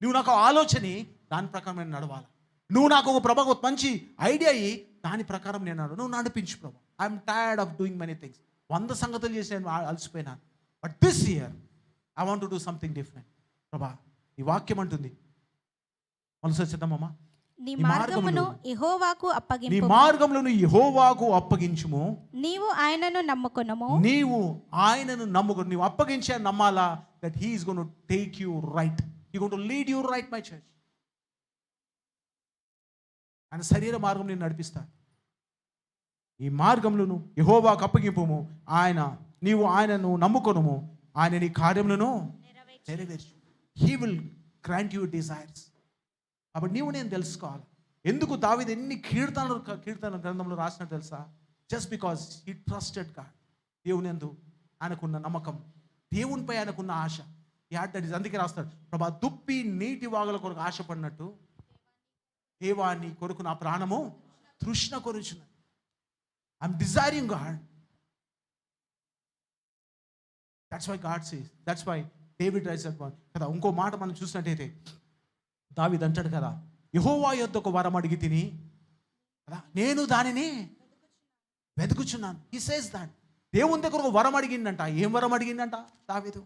Speaker 1: నువ్వు నాకు ఆలోచని, దాని ప్రకారం నేను నడవాలా. నువ్వు నాకు ఒక ప్రభా ఒక మంచి ఐడియా అయ్యి దాని ప్రకారం నేను నువ్వు నడిపించు ప్రభా. I'm tired of doing many things. 100 సంగతులు చేసి నేను అలసిపోయినాను. But this year I want to do something different. ప్రభా, ఈ వాక్యం అంటుంది, మనసు వచ్చేద్దామమ్మా,
Speaker 2: నీ మార్గమును యెహోవాకు అప్పగింపుము.
Speaker 1: నీ మార్గములను యెహోవాకు అప్పగించుము.
Speaker 2: నీవు ఆయనను నమ్ముకొనుము.
Speaker 1: నీవు ఆయనను నమ్ముకుని నీవు అప్పగించే నమ్మాలా. That he is going to take you right. He going to lead you right my church. ఆయన శరీర మార్గం నేను నడిపిస్తాను. ఈ మార్గములను యెహోవాకు అప్పగింపుము. నీవు ఆయనను నమ్ముకొనుము, ఆయన నీ కార్యములను నెరవేర్చు. He will grant you desires. కాబట్టి నీవు నేను తెలుసుకోవాలి. ఎందుకు దావీదు ఎన్ని కీర్తన గ్రంథంలో రాసినట్టు తెలుసా? Just because he trusted God. దేవుని యందు ఆయనకున్న నమ్మకం, దేవునిపై ఆయనకున్న ఆశ. అందుకే రాస్తాడు, ప్రభా, దుప్పి నీటి వాగుల కొరకు ఆశపడినట్టు దేవా నీ కొరకు నా ప్రాణము తృష్ణ కొరుచున్నది. I'm desiring God. That's why God says. That's why David rise కదా. ఇంకో మాట మనం చూసినట్టయితే దావీదు అంటాడు కదా, యెహోవా యొద్ద ఒక వరం అడిగి తిని కదా నేను దానిని వెతుకుచున్నాను. He says that. దేవుని దగ్గర ఒక వరం అడిగిందంట. ఏం వరం అడిగిందంట దావీదు?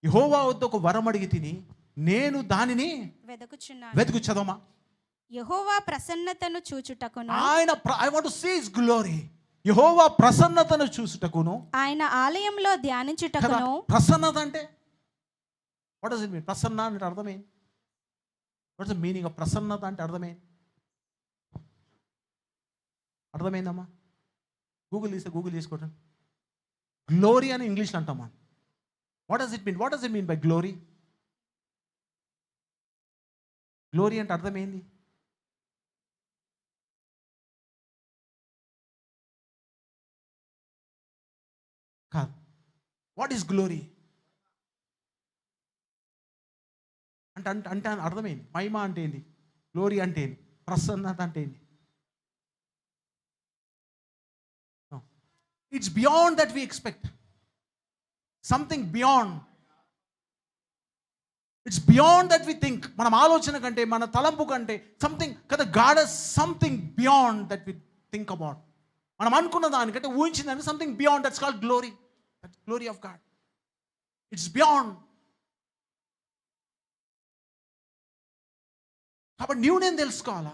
Speaker 1: యెహోవా వద్ద ఒక వరం అడిగి తిని నేను దానిని వెతుకు. చదవమా.
Speaker 2: యెహోవా ప్రసన్నతను చూచుటకును.
Speaker 1: I want to see his glory. యెహోవా ప్రసన్నతను చూచుటకును, ఆయన
Speaker 2: ఆలయంలో ధ్యానించుటకును.
Speaker 1: ప్రసన్నత అంటే వాట్ డస్ ఇట్ మీన్? ప్రసన్న అంటే అర్థమేంటి? వాట్స్ ద మీనింగ్ ఆఫ్ ప్రసన్నత అంటే అర్థమైందమ్మా? గూగుల్ చేసుకోండి. గ్లోరీ అని ఇంగ్లీష్లో అంటామా? What does it mean? What does it mean by glory? Glory అంటే అర్థమైంది. కాదు. వాట్ ఈస్ గ్లోరీ అంటే అర్థమైంది. మహిమ అంటే ఏంది? గ్లోరీ అంటే ఏంది? ప్రసన్నత అంటే ఏంది? It's beyond that we expect. Something beyond. It's beyond that we think. మనం ఆలోచన కంటే, మన తలంపు కంటే సంథింగ్ కదా. God has something beyond that we think about. మనం అనుకున్న దానికంటే ఊహించిన దానికి something beyond. That's called glory. That's glory of God. It's beyond. కాబట్టి నీవు నేను తెలుసుకోవాలా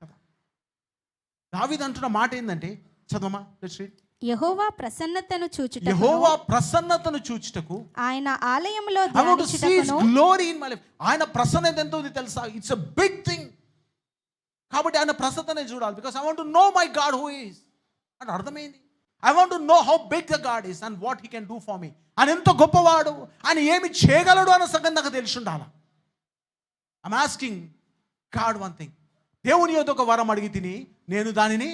Speaker 1: కదా. దావీదు అంటున్న మాట ఏంటంటే, చదవమా, లెట్స్ రీడ్.
Speaker 2: యెహోవా ప్రసన్నతను చూచుటకు
Speaker 1: యెహోవా ప్రసన్నతను చూచుటకు,
Speaker 2: ఆయన ఆలయములో
Speaker 1: I want to see his
Speaker 2: ధ్యానించుటకును
Speaker 1: glory in my life. ఆయన ప్రసన్నత ఎంత ఉంది తెలుసా? It's a big thing. కాబట్టి ఆయన ప్రసన్నతనే చూడాలి. Because I want to know my God who is. అంటే అర్థమైంది. I want to know how big the God is and what he can do for me. ఆయన ఎంత గొప్పవాడు, ఆయన ఏమి చేయగలడు అన్న సంగతి నాకు తెలిసి ఉండాలి. I'm asking God one thing. దేవుని యొద్ద ఒక వరం అడిగి తిని నేను దానిని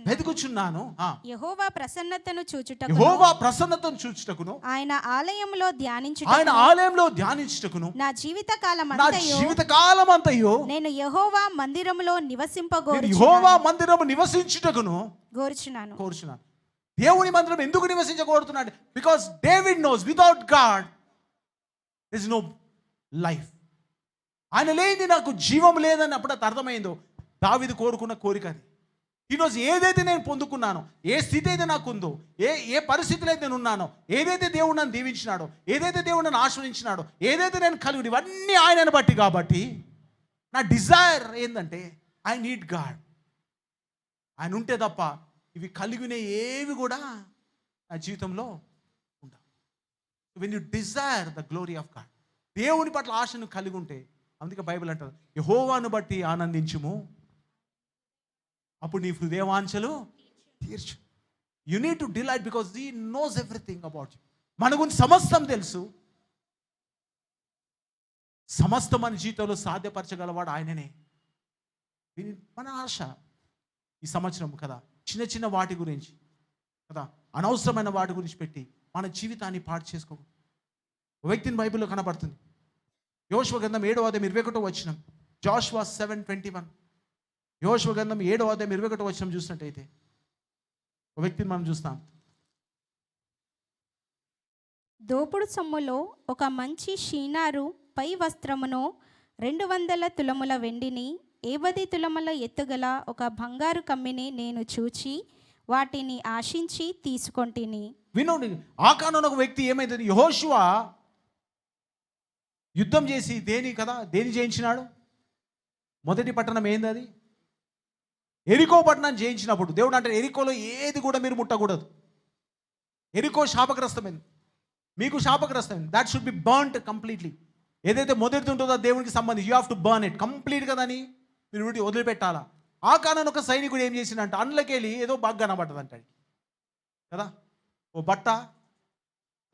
Speaker 1: వెతుకుచున్నాను.
Speaker 2: యెహోవా ప్రసన్నతను చూచుటకును,
Speaker 1: యెహోవా ప్రసన్నతను చూచుటకును,
Speaker 2: ఆయన ఆలయములో
Speaker 1: ఆయన
Speaker 2: ధ్యానించుటకును,
Speaker 1: ఆలయంలో ధ్యానించుటకును,
Speaker 2: నా జీవితకాలం
Speaker 1: నా
Speaker 2: అంతయు
Speaker 1: జీవితకాలం అంతయు
Speaker 2: నేను యెహోవా మందిరములో
Speaker 1: నేను
Speaker 2: నివసింపగోరుచున్నాను.
Speaker 1: యెహోవా మందిరము నివసించుటకును
Speaker 2: కోరుచున్నాను.
Speaker 1: కోరుచున్నాను. దేవుని మందిరం ఎందుకు నివసించకూడుతున్నాడు? Because David knows without God this no life. ఆయన లేని నాకు జీవం లేదని అప్పుడు అది అర్థమైందో. దావీదు కోరుకున్న కోరిక అది. ఈరోజు ఏదైతే నేను పొందుకున్నానో, ఏ స్థితి అయితే నాకు ఉందో, ఏ పరిస్థితిలో అయితే నేను ఉన్నానో, ఏదైతే దేవుడు నన్ను దీవించినాడో, ఏదైతే దేవుడు నన్ను ఆశ్రయించినాడో, ఏదైతే నేను కలిగి ఇవన్నీ ఆయనను బట్టి. కాబట్టి నా డిజైర్ ఏంటంటే ఐ నీడ్ గాడ్. ఆయన ఉంటే తప్ప ఇవి కలిగిన ఏవి కూడా నా జీవితంలో ఉండవు. When you desire the glory of God, దేవుని పట్ల ఆశను కలిగి ఉంటే, అందుకే బైబిల్ అంటారు యెహోవాను బట్టి ఆనందించుము, అప్పుడు నీ హృదయవాంఛలు తీర్చు. You need to delight because he knows everything about you. మన గురించి సమస్తం తెలుసు. సమస్తం మన జీవితంలో సాధ్యపరచగలవాడు ఆయననే. మన ఆశ ఈ సంవత్సరం కదా, చిన్న చిన్న వాటి గురించి కదా, అనవసరమైన వాటి గురించి పెట్టి మన జీవితాన్ని పాడు చేసుకోకూడదు. ఒక వ్యక్తిని బైబిల్లో కనబడుతుంది. యోషువ గ్రంథం 7వ అధ్యాయం 21వ వచనం. జాషువా 7:21. యోషువ గ్రంథం 7వ అధ్యాయం 21వ వచనం చూసినట్టయితే ఒక వ్యక్తిని మనం చూస్తాం.
Speaker 2: దోపుడు సొమ్ములో ఒక మంచి షీనారు పై వస్త్రమును 200 తులముల వెండిని 50 తులముల ఎత్తుగల ఒక బంగారు కమ్మిని నేను చూచి వాటిని ఆశించి తీసుకొంటిని.
Speaker 1: వినండి, ఆకానున్న ఒక వ్యక్తి ఏమైతుంది? యెహోషువ యుద్ధం చేసి దేని జయించినాడు? మొదటి పట్టణం ఏంది? అది ఎరికో పట్టణం జయించినప్పుడు దేవుడు అంటే ఎరికోలో ఏది కూడా మీరు ముట్టకూడదు. ఎరికో శాపగ్రస్తమైంది, మీకు శాపగ్రస్తమైంది. That should be burned completely. ఏదైతే మొదటి ఉంటుందో దేవునికి సంబంధించి you have to burn it కంప్లీట్గా. దాన్ని మీరు వదిలిపెట్టాలా. ఆ కారణం ఒక సైనికుడు ఏం చేసిందంట, అందులోకెళ్ళి ఏదో బాగా కనబడ్డదంటాడు కదా, ఓ బట్ట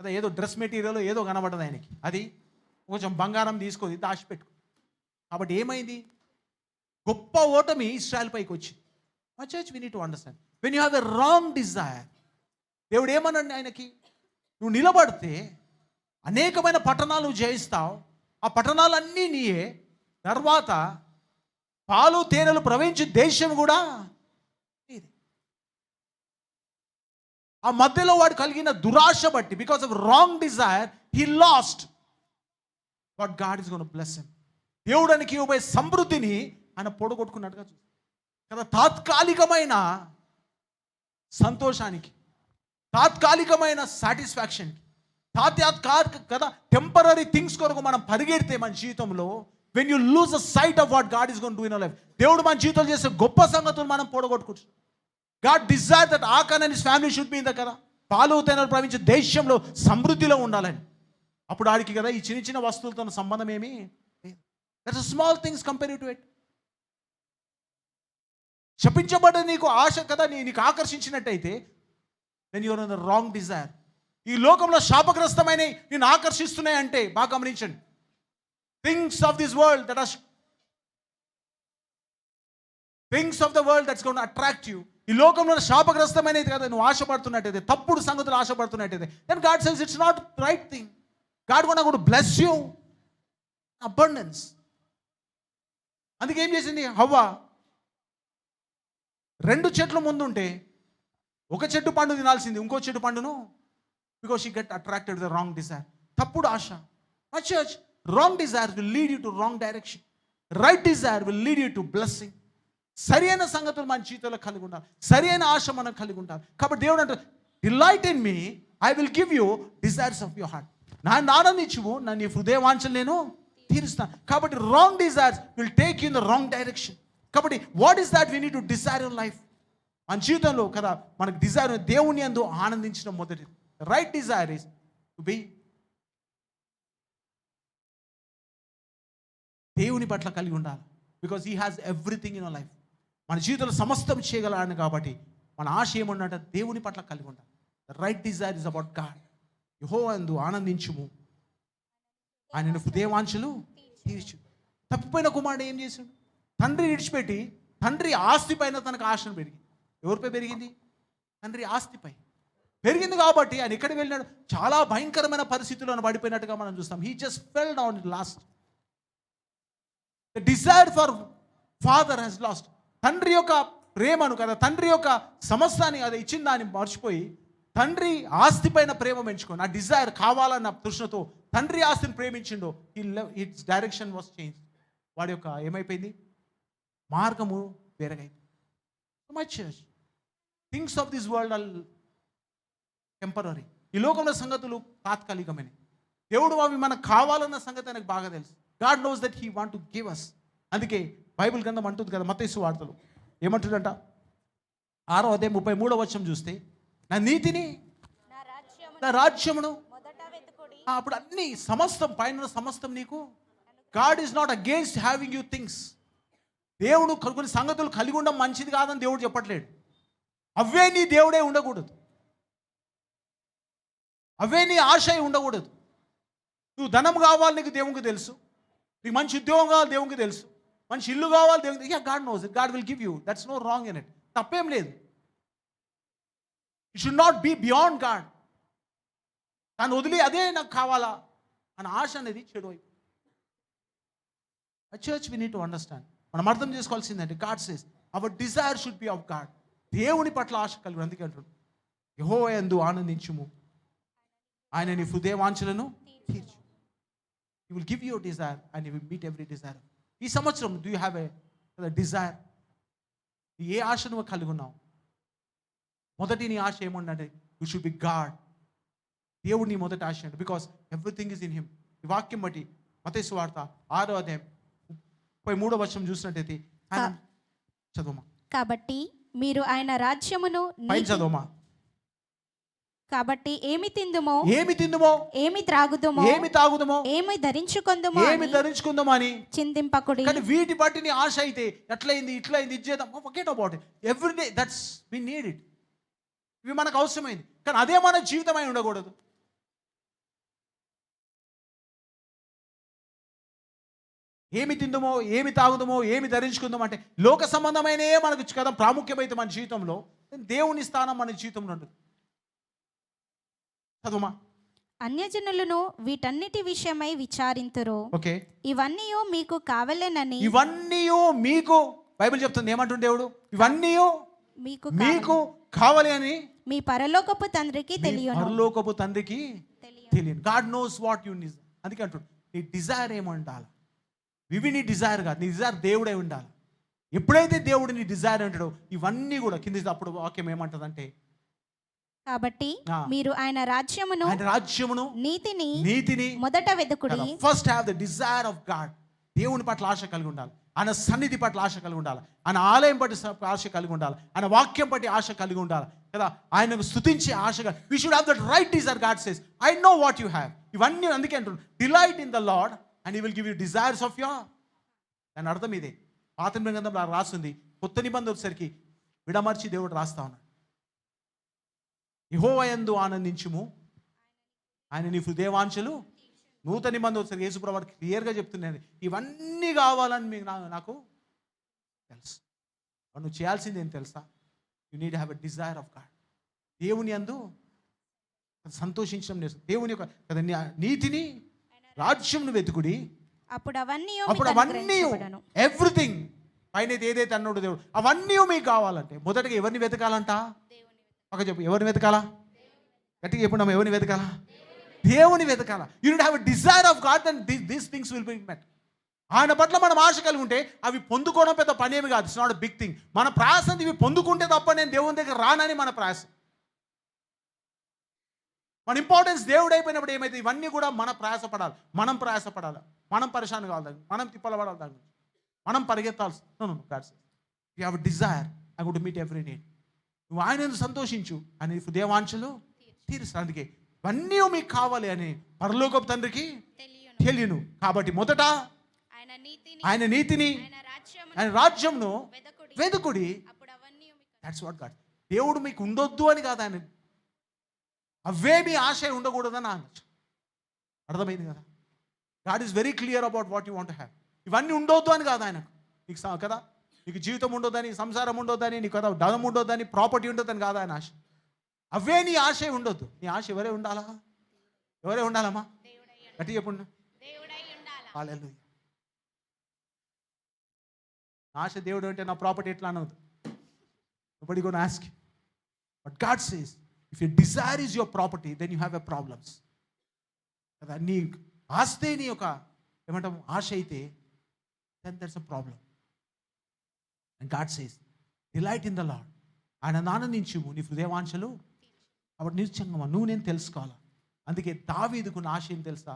Speaker 1: కదా, ఏదో డ్రెస్ మెటీరియల్ ఏదో కనబడ్డది ఆయనకి. అది కొంచెం బంగారం తీసుకొని దాచిపెట్టుకో. కాబట్టి ఏమైంది? గొప్ప ఓటమి ఇశ్రాయెల్ పైకి వచ్చింది. మా church we need to understand when you have a wrong desire. దేవుడు ఏమన్నాడు ఆయనకి? నువ్వు నిలబడితే అనేకమైన పట్టణాలు నువ్వు జయిస్తావు, ఆ పట్టణాలన్నీ నీయే, తర్వాత పాలు తేనెలు ప్రవహించే దేశం కూడా నీదే. ఆ మధ్యలో వాడు కలిగిన దురాశ బట్టి, because of wrong desire he lost what God is gonna bless him. దేవుడానికి ఇవ్వబోయే సమృద్ధిని ఆయన పొడగొట్టుకున్నట్టుగా చూస్తాం కదా. తాత్కాలికమైన సంతోషానికి, తాత్కాలికమైన సాటిస్ఫాక్షన్కి, కదా టెంపరరీ థింగ్స్ కొరకు మనం పరిగెడితే మన జీవితంలో, when you lose the sight of what God is gonna do in our life, దేవుడు మన జీవితంలో చేసే గొప్ప సంగతులు మనం పొడగొట్టుకుంటాం. గాడ్ డిజైర్ దట్ ఆకాన్ and his family should be in the కదా పాలు తేనెలు ప్రవహించే దేశంలో సమృద్ధిలో ఉండాలని. అప్పుడు ఆడికి కదా ఈ చిన్న చిన్న వస్తువులతో సంబంధం ఏమి లేదు. That's small things compare to it. శపించబడ్డ నీకు ఆశ కదా నీకు ఆకర్షించినట్టయితే then you are on the wrong desire. ఈ లోకంలో శాపగ్రస్తమైన నేను ఆకర్షిస్తున్నాయి అంటే బాగా గమనించండి. Things of this world that are things of the world that's gonna attract you. ఈ లోకంలో శాపగ్రస్తమైనది కదా నువ్వు ఆశపడుతున్నట్టయితే, తప్పుడు సంగతులు ఆశపడుతున్నట్టయితే, then God says it's not right thing. God gonna bless you abundance. అందుకే ఏం చేసింది హవ్వ? 2 చెట్లు ముందుంటే ఒక చెట్టు పండు తినాల్సింది, ఇంకో చెట్టు పండును, because she get attracted the wrong desire. తప్పుడు ఆశ. My church, wrong desires will lead you to wrong direction. Right desire will lead you to blessing. సరి అయిన సంగతులు మన జీవితంలో కలిగి ఉండాలి, సరి అయిన ఆశ మనం కలిగి ఉండాలి. కాబట్టి దేవుడు అంటే delight in me, I will give you desires of your heart. నన్ను ఆనందించుము, నన్ను నీ హృదయ వాంఛలు నేను తీరుస్తాను. కాబట్టి wrong desires will take you in the wrong direction. కాబట్టి what is that we need to desire your life? మన జీవితంలో కదా మనకు డిజైర్, దేవుని యందు ఆనందించడం మొదటిది. Right desire is to be దేవుని పట్ల కలిగి ఉండాలి. Because he has everything in our life. మన జీవితంలో సమస్తం చేయగలడు కాబట్టి మన ఆశ ఏమన్నంటే దేవుని పట్ల కలిగి ఉండాలి. The right desire is about God. యెహోవా యందు ఆనందించుము, ఆయన హృదయవాంఛలు తీర్చు. తప్పిపోయిన కుమారుడు ఏం చేశాడు? తండ్రి విడిచిపెట్టి తండ్రి ఆస్తి పైన తనకు ఆశను పెరిగింది. ఎవరిపై పెరిగింది? తండ్రి ఆస్తిపై పెరిగింది. కాబట్టి ఆయన ఎక్కడికి వెళ్ళినాడు? చాలా భయంకరమైన పరిస్థితుల్లో పడిపోయినట్టుగా మనం చూస్తాం. He just fell down in last. The desire for father Hess last. తండ్రి యొక్క ప్రేమను కదా, తండ్రి యొక్క సమస్తాన్ని అది ఇచ్చిన దాన్ని మర్చిపోయి తండ్రి ఆస్తి పైన ప్రేమ పెంచుకొని ఆ డిజైర్ కావాలన్న తృష్ణతో తండ్రి ఆస్తిని ప్రేమించిండో ఇట్స్ డైరెక్షన్ వాస్ చేంజ్. వాడి యొక్క ఏమైపోయింది? మార్గము వేరగైంది. My church, things of this world are temporary. ఈ లోకంలో సంగతులు తాత్కాలికమైన. దేవుడు అవి మనకు కావాలన్న సంగతి ఆయనకు బాగా తెలుసు. God knows that he want to give us. అందుకే బైబిల్ గ్రంథం అంటుంది కదా, మత్తయి సువార్తలు ఏమంటుందంట? 6వ అధ్యాయం 33వ వచనం చూస్తే, నా నీతిని నా రాజ్యమును అప్పుడు అన్ని సమస్తం పైన సమస్తం నీకు. God is not against having you things. దేవుడు కొన్ని సంగతులు కలిగి ఉండడం మంచిది కాదని దేవుడు చెప్పట్లేడు. అవే నీ దేవుడే ఉండకూడదు, అవే నీ ఆశ ఉండకూడదు. నువ్వు ధనం కావాలి, నీకు దేవునికి తెలుసు. నీకు మంచి ఉద్యోగం కావాలి, దేవునికి తెలుసు. మంచి ఇల్లు కావాలి, దేవునికి. Yeah, God knows it. God will give you. That's no wrong in it. తప్పేం లేదు. It should not be beyond God. తను వదిలి అదే నాకు కావాలా అన్న ఆశ అనేది చెడు అయిపోయింది. Church we need to understand. మనం అర్థం చేసుకోవాల్సిందంటే God says our desire should be of God. దేవుని పట్ల ఆశ కలిగి. అందుకే అంటాడు, యెహోవా యందు ఆనందించుము, ఆయన నీ హృదయ వాంఛలను తీర్చు. He will give you a desire and he will meet every desire. ఈ సంవత్సరం do you have a desire? ఏ ఆశ నువ్వు కలిగి ఉన్నావు? మొదటి నీ ఆశ ఏముందంటే యూ షుడ్ బి గాడ్. దేవుడు నీ మొదటి ఆశ అంటే, because everything is in him. ఈ వాక్యం బట్టి మత్తయి సువార్త 6వ అధ్యాయం 33వ వచనం చూసినట్టయితే చదవమా.
Speaker 2: కాబట్టి మీరు ఆయన రాజ్యమును
Speaker 1: పైన చదవమా.
Speaker 2: కాబట్టి ఏమి తిందుమో ఏమి
Speaker 1: తాగుదుమో
Speaker 2: ఏమి ధరించుకుందుమో
Speaker 1: అని
Speaker 2: చింతింపకుడి.
Speaker 1: కానీ వీటి బట్టి నీ ఆశ అయితే ఎట్లయింది, ఇట్లయింది, ఇది చేద్దాం, forget about it. Every day that's we need it. ఇవి మనకు అవసరమైంది, కానీ అదే మన జీవితమై ఉండకూడదు. ఏమి తిందుమో, ఏమి తాగుదామో, ఏమి ధరించుకుందామో అంటే లోక సంబంధమైనే మనకు కదా ప్రాముఖ్యమైతే మన జీవితంలో. దేవుని స్థానం మన జీవితంలో ఉండదు. చదువుమా.
Speaker 2: అన్యజనులను వీటన్నిటి విషయమై విచారింతురు.
Speaker 1: ఓకే,
Speaker 2: ఇవన్నీ మీకు కావలేనని.
Speaker 1: ఇవన్నీ మీకు బైబిల్ చెప్తుంది. ఏమంటుంది దేవుడు? ఇవన్నీ మీకు కావాలి అని
Speaker 2: మీ పరలోకపు తండ్రికి తెలియను.
Speaker 1: పరలోకపు తండ్రికి తెలియను. God knows what you need. అందుకే అంటాడు, నీ డిజైర్ ఏమో ఉండాలి. ఇవి నీ డిజైర్ కాదు, నీ డిజైర్ దేవుడే ఉండాలి. ఎప్పుడైతే దేవుడు నీ డిజైర్ అంటాడో ఇవన్నీ కూడా కింద. అప్పుడు వాక్యం ఏమంటదంటే,
Speaker 2: కాబట్టి మీరు ఆయన రాజ్యమును నీతిని మొదట వెతుకుడి.
Speaker 1: First have the desire of God. దేవుని పట్ల ఆశ కలిగి ఉండాలి, ఆయన సన్నిధి పట్ల ఆశ కలిగి ఉండాలి, ఆయన ఆలయం పట్టి ఆశ కలిగి ఉండాలి, ఆయన వాక్యం పట్టి ఆశ కలిగి ఉండాలి కదా, ఆయనకు స్తుతించే ఆశగా. We should have that right desire. God says I know what you have. ఇవన్నీ అందుకే అంటున్నాడు, delight in the lord and he will give you desires of your. దాని అర్థం ఇదే. పాత గ్రంథంలో రాస్తుంది. కొత్త నిబంధన వచ్చేసరికి విడమర్చి దేవుడు రాస్తా ఉన్నాడు, యెహోవా యందు ఆనందించుము, ఆయన నీ హృదయవాంఛలు. నూతన నిబంధన వచ్చేసరికి యేసు ప్రభువు క్లియర్గా చెప్తున్నాను, ఇవన్నీ కావాలని మీకు నాకు తెలుసు. నువ్వు చేయాల్సింది ఏం తెలుసా? You need have a desire of God. దేవుని యందు సంతోషించడం నేర్చు. దేవుని యొక్క కదా నీతిని రాజ్యంను వెతుకుడి, అప్పుడు అవన్నీ ఎవ్రీథింగ్ పైన ఏదైతే అన్నాడు దేవుడు అవన్నీ మీకు కావాలంటే మొదటగా ఎవరిని వెతకాలంట? ఒక చెప్పు, ఎవరిని వెతకాలా? గట్టిగా చెప్పండి, ఎవరిని వెతకాలా? దేవుని వెతకాల. You need have a desire of God, and these things will be met. ఆయన పట్ల మనం ఆశ కలిగి ఉంటే అవి పొందుకోవడం పెద్ద పనేమి కాదు. It's not a big thing. మన ప్రయాస ఇవి పొందుకుంటే తప్ప నేను దేవుని దగ్గర రానని మన ప్రయాస. మన ఇంపార్టెన్స్ దేవుడు అయిపోయినప్పుడు ఏమైతే ఇవన్నీ కూడా మన ప్రయాసపడాలి, మనం ప్రయాసపడాలి, మనం పరిశాన్ కావాలి, దాన్ని మనం తిప్పలబడాలి, దాన్ని మనం పరిగెత్తాల్సి. God's you have desire I good meet every need. నువ్వు ఆయనను సంతోషించు అని దేవాంశలు తీరుస్తాను. అందుకే ఇవన్నీ మీకు కావాలి అని పరలోకపు తండ్రికి తెలియను. కాబట్టి మొదట ఆయన నీతిని ఆయన రాజ్యంను వెదుకుడి. That's what God. దేవుడు మీకు ఉండొద్దు అని కాదు, ఆయన అవే మీ ఆశ ఉండకూడదని అనొచ్చు. అర్థమైంది కదా? God is very clear about what you want to have. ఇవన్నీ ఉండొద్దు అని కాదు ఆయనకు. నీకు కదా, నీకు జీవితం ఉండొద్దని, సంసారం ఉండొద్దని, నీకు కదా ధనం ఉండొద్దని, ప్రాపర్టీ ఉండొద్దని కాదు ఆయన ఆశ. అవే నీ ఆశ ఉండొద్దు. నీ ఆశ ఎవరే ఉండాలా? ఎవరే ఉండాలమ్మా? గట్టి చెప్పండి. హల్లెలూయా. ఆశ దేవుడు అంటే నా ప్రాపర్టీ ఎట్లా అనవద్దు. Nobody gonna ask. But God says if you desire is your property then you have a problems కదా. నీ ఆస్తే నీ యొక్క ఏమంటాము ఆశ అయితే then that's a problem. And God says delight in the Lord. ఆయన ఆనందించు నీ హృదయవాంఛలు. కాబట్టి నిశ్చయంగా నువ్వు నేను తెలుసుకోవాలి. అందుకే దావీదుకున్న ఆశ ఏం తెలుసా?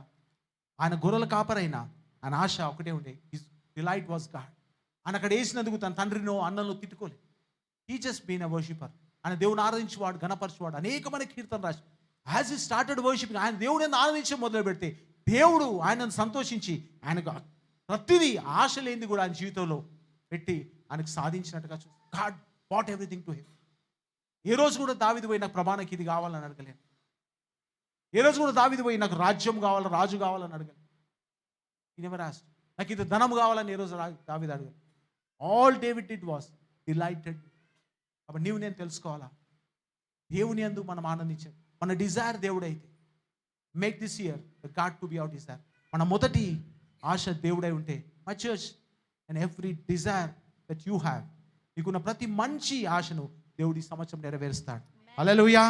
Speaker 1: ఆయన గొర్రెల కాపరైనా ఆయన ఆశ ఒకటే ఉండే. His delight was God. ఆయన అక్కడ వేసినందుకు తన తండ్రినో అన్నలో తిట్టుకోలేదు. He just been a worshipper. ఆయన దేవుని ఆరాధించేవాడు, గణపరచేవాడు, అనేకమైన కీర్తన రాసి యాజ్ హీ స్టార్టెడ్ వర్షిపింగ్. ఆయన దేవుడిని ఆరాధించే మొదలు పెడితే దేవుడు ఆయనను సంతోషించి ఆయనకు ప్రతిదీ ఆశ లేనిది కూడా ఆయన జీవితంలో పెట్టి ఆయనకు సాధించినట్టుగా God bought everything to him. ఏ రోజు కూడా దావీదు పోయి నాకు ప్రభానికి ఇది కావాలని అడగలేను. ఏ రోజు కూడా దావీదు పోయి నాకు రాజ్యం కావాలి, రాజు కావాలని అడగలేదు. ఈ నెవర్ ఆస్క్డ్ నాకు ఇది ధనం కావాలని ఏ రోజు దావీదు అడగలేదు. All David did was delighted. కాబట్టి నీవు నేను తెలుసుకోవాలా, దేవుని యందు మనం ఆనందించాం. మన డిజైర్ దేవుడు అయితే make this year God to be our desire. మన మొదటి ఆశ దేవుడై ఉంటే my church and every desire that you have, నీకున్న ప్రతి మంచి ఆశను దేవుడి సంవత్సరం నెరవేరుస్తాడు. హల్లెలూయా.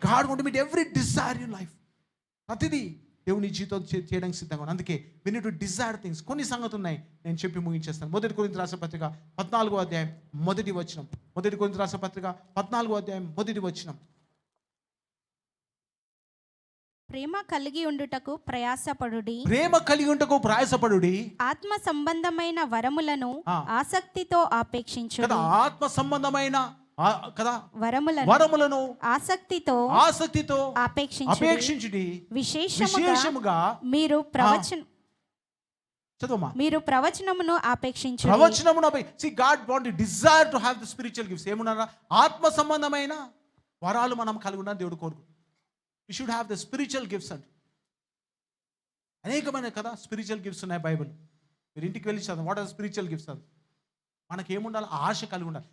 Speaker 1: God want to meet every desire in life. ప్రతిదీ దేవుని జీవితం చేయడానికి సిద్ధంగా ఉంది. అందుకే we need to desire things. కొన్ని సంగతులు ఉన్నాయి, నేను చెప్పి ముగించేస్తాను. మొదటి కొరింథీ రాసిన పత్రిక 14వ అధ్యాయం మొదటి వచనం. మొదటి కొరింథీ రాసిన పత్రిక 14వ అధ్యాయం మొదటి వచనం.
Speaker 2: ప్రేమ కలిగి ఉండుటకు ప్రయాసపడుడి.
Speaker 1: ప్రేమ కలిగి ఉండుటకు ప్రయాసపడుడి.
Speaker 2: ఆత్మ సంబంధమైన వరములను ఆసక్తితో ఆపేక్షించుడి.
Speaker 1: కదా, ఆత్మ సంబంధమైన కదా
Speaker 2: వరములను ఆసక్తితో
Speaker 1: అపేక్షించుడి. విశేషముగా
Speaker 2: మీరు ప్రవచనమును ఆపేక్షించుడి.
Speaker 1: See, God want to desire to have the spiritual gifts. ఏమన్నారా? ఆత్మ సంబంధమైన వరాలు మనం కలిగి ఉండాలని దేవుడు కోరుకు. We should have the spiritual gifts అంట. అనేకమైన కదా స్పిరిచువల్ గిఫ్ట్స్ ఉన్నాయి బైబిల్. మీరు ఇంటికి వెళ్ళి చదవండి. వాట్ ఆర్ స్పిరిచువల్ గిఫ్ట్స్ అది? మనకి ఏముండాలి? ఆశ కలిగి ఉండాలి.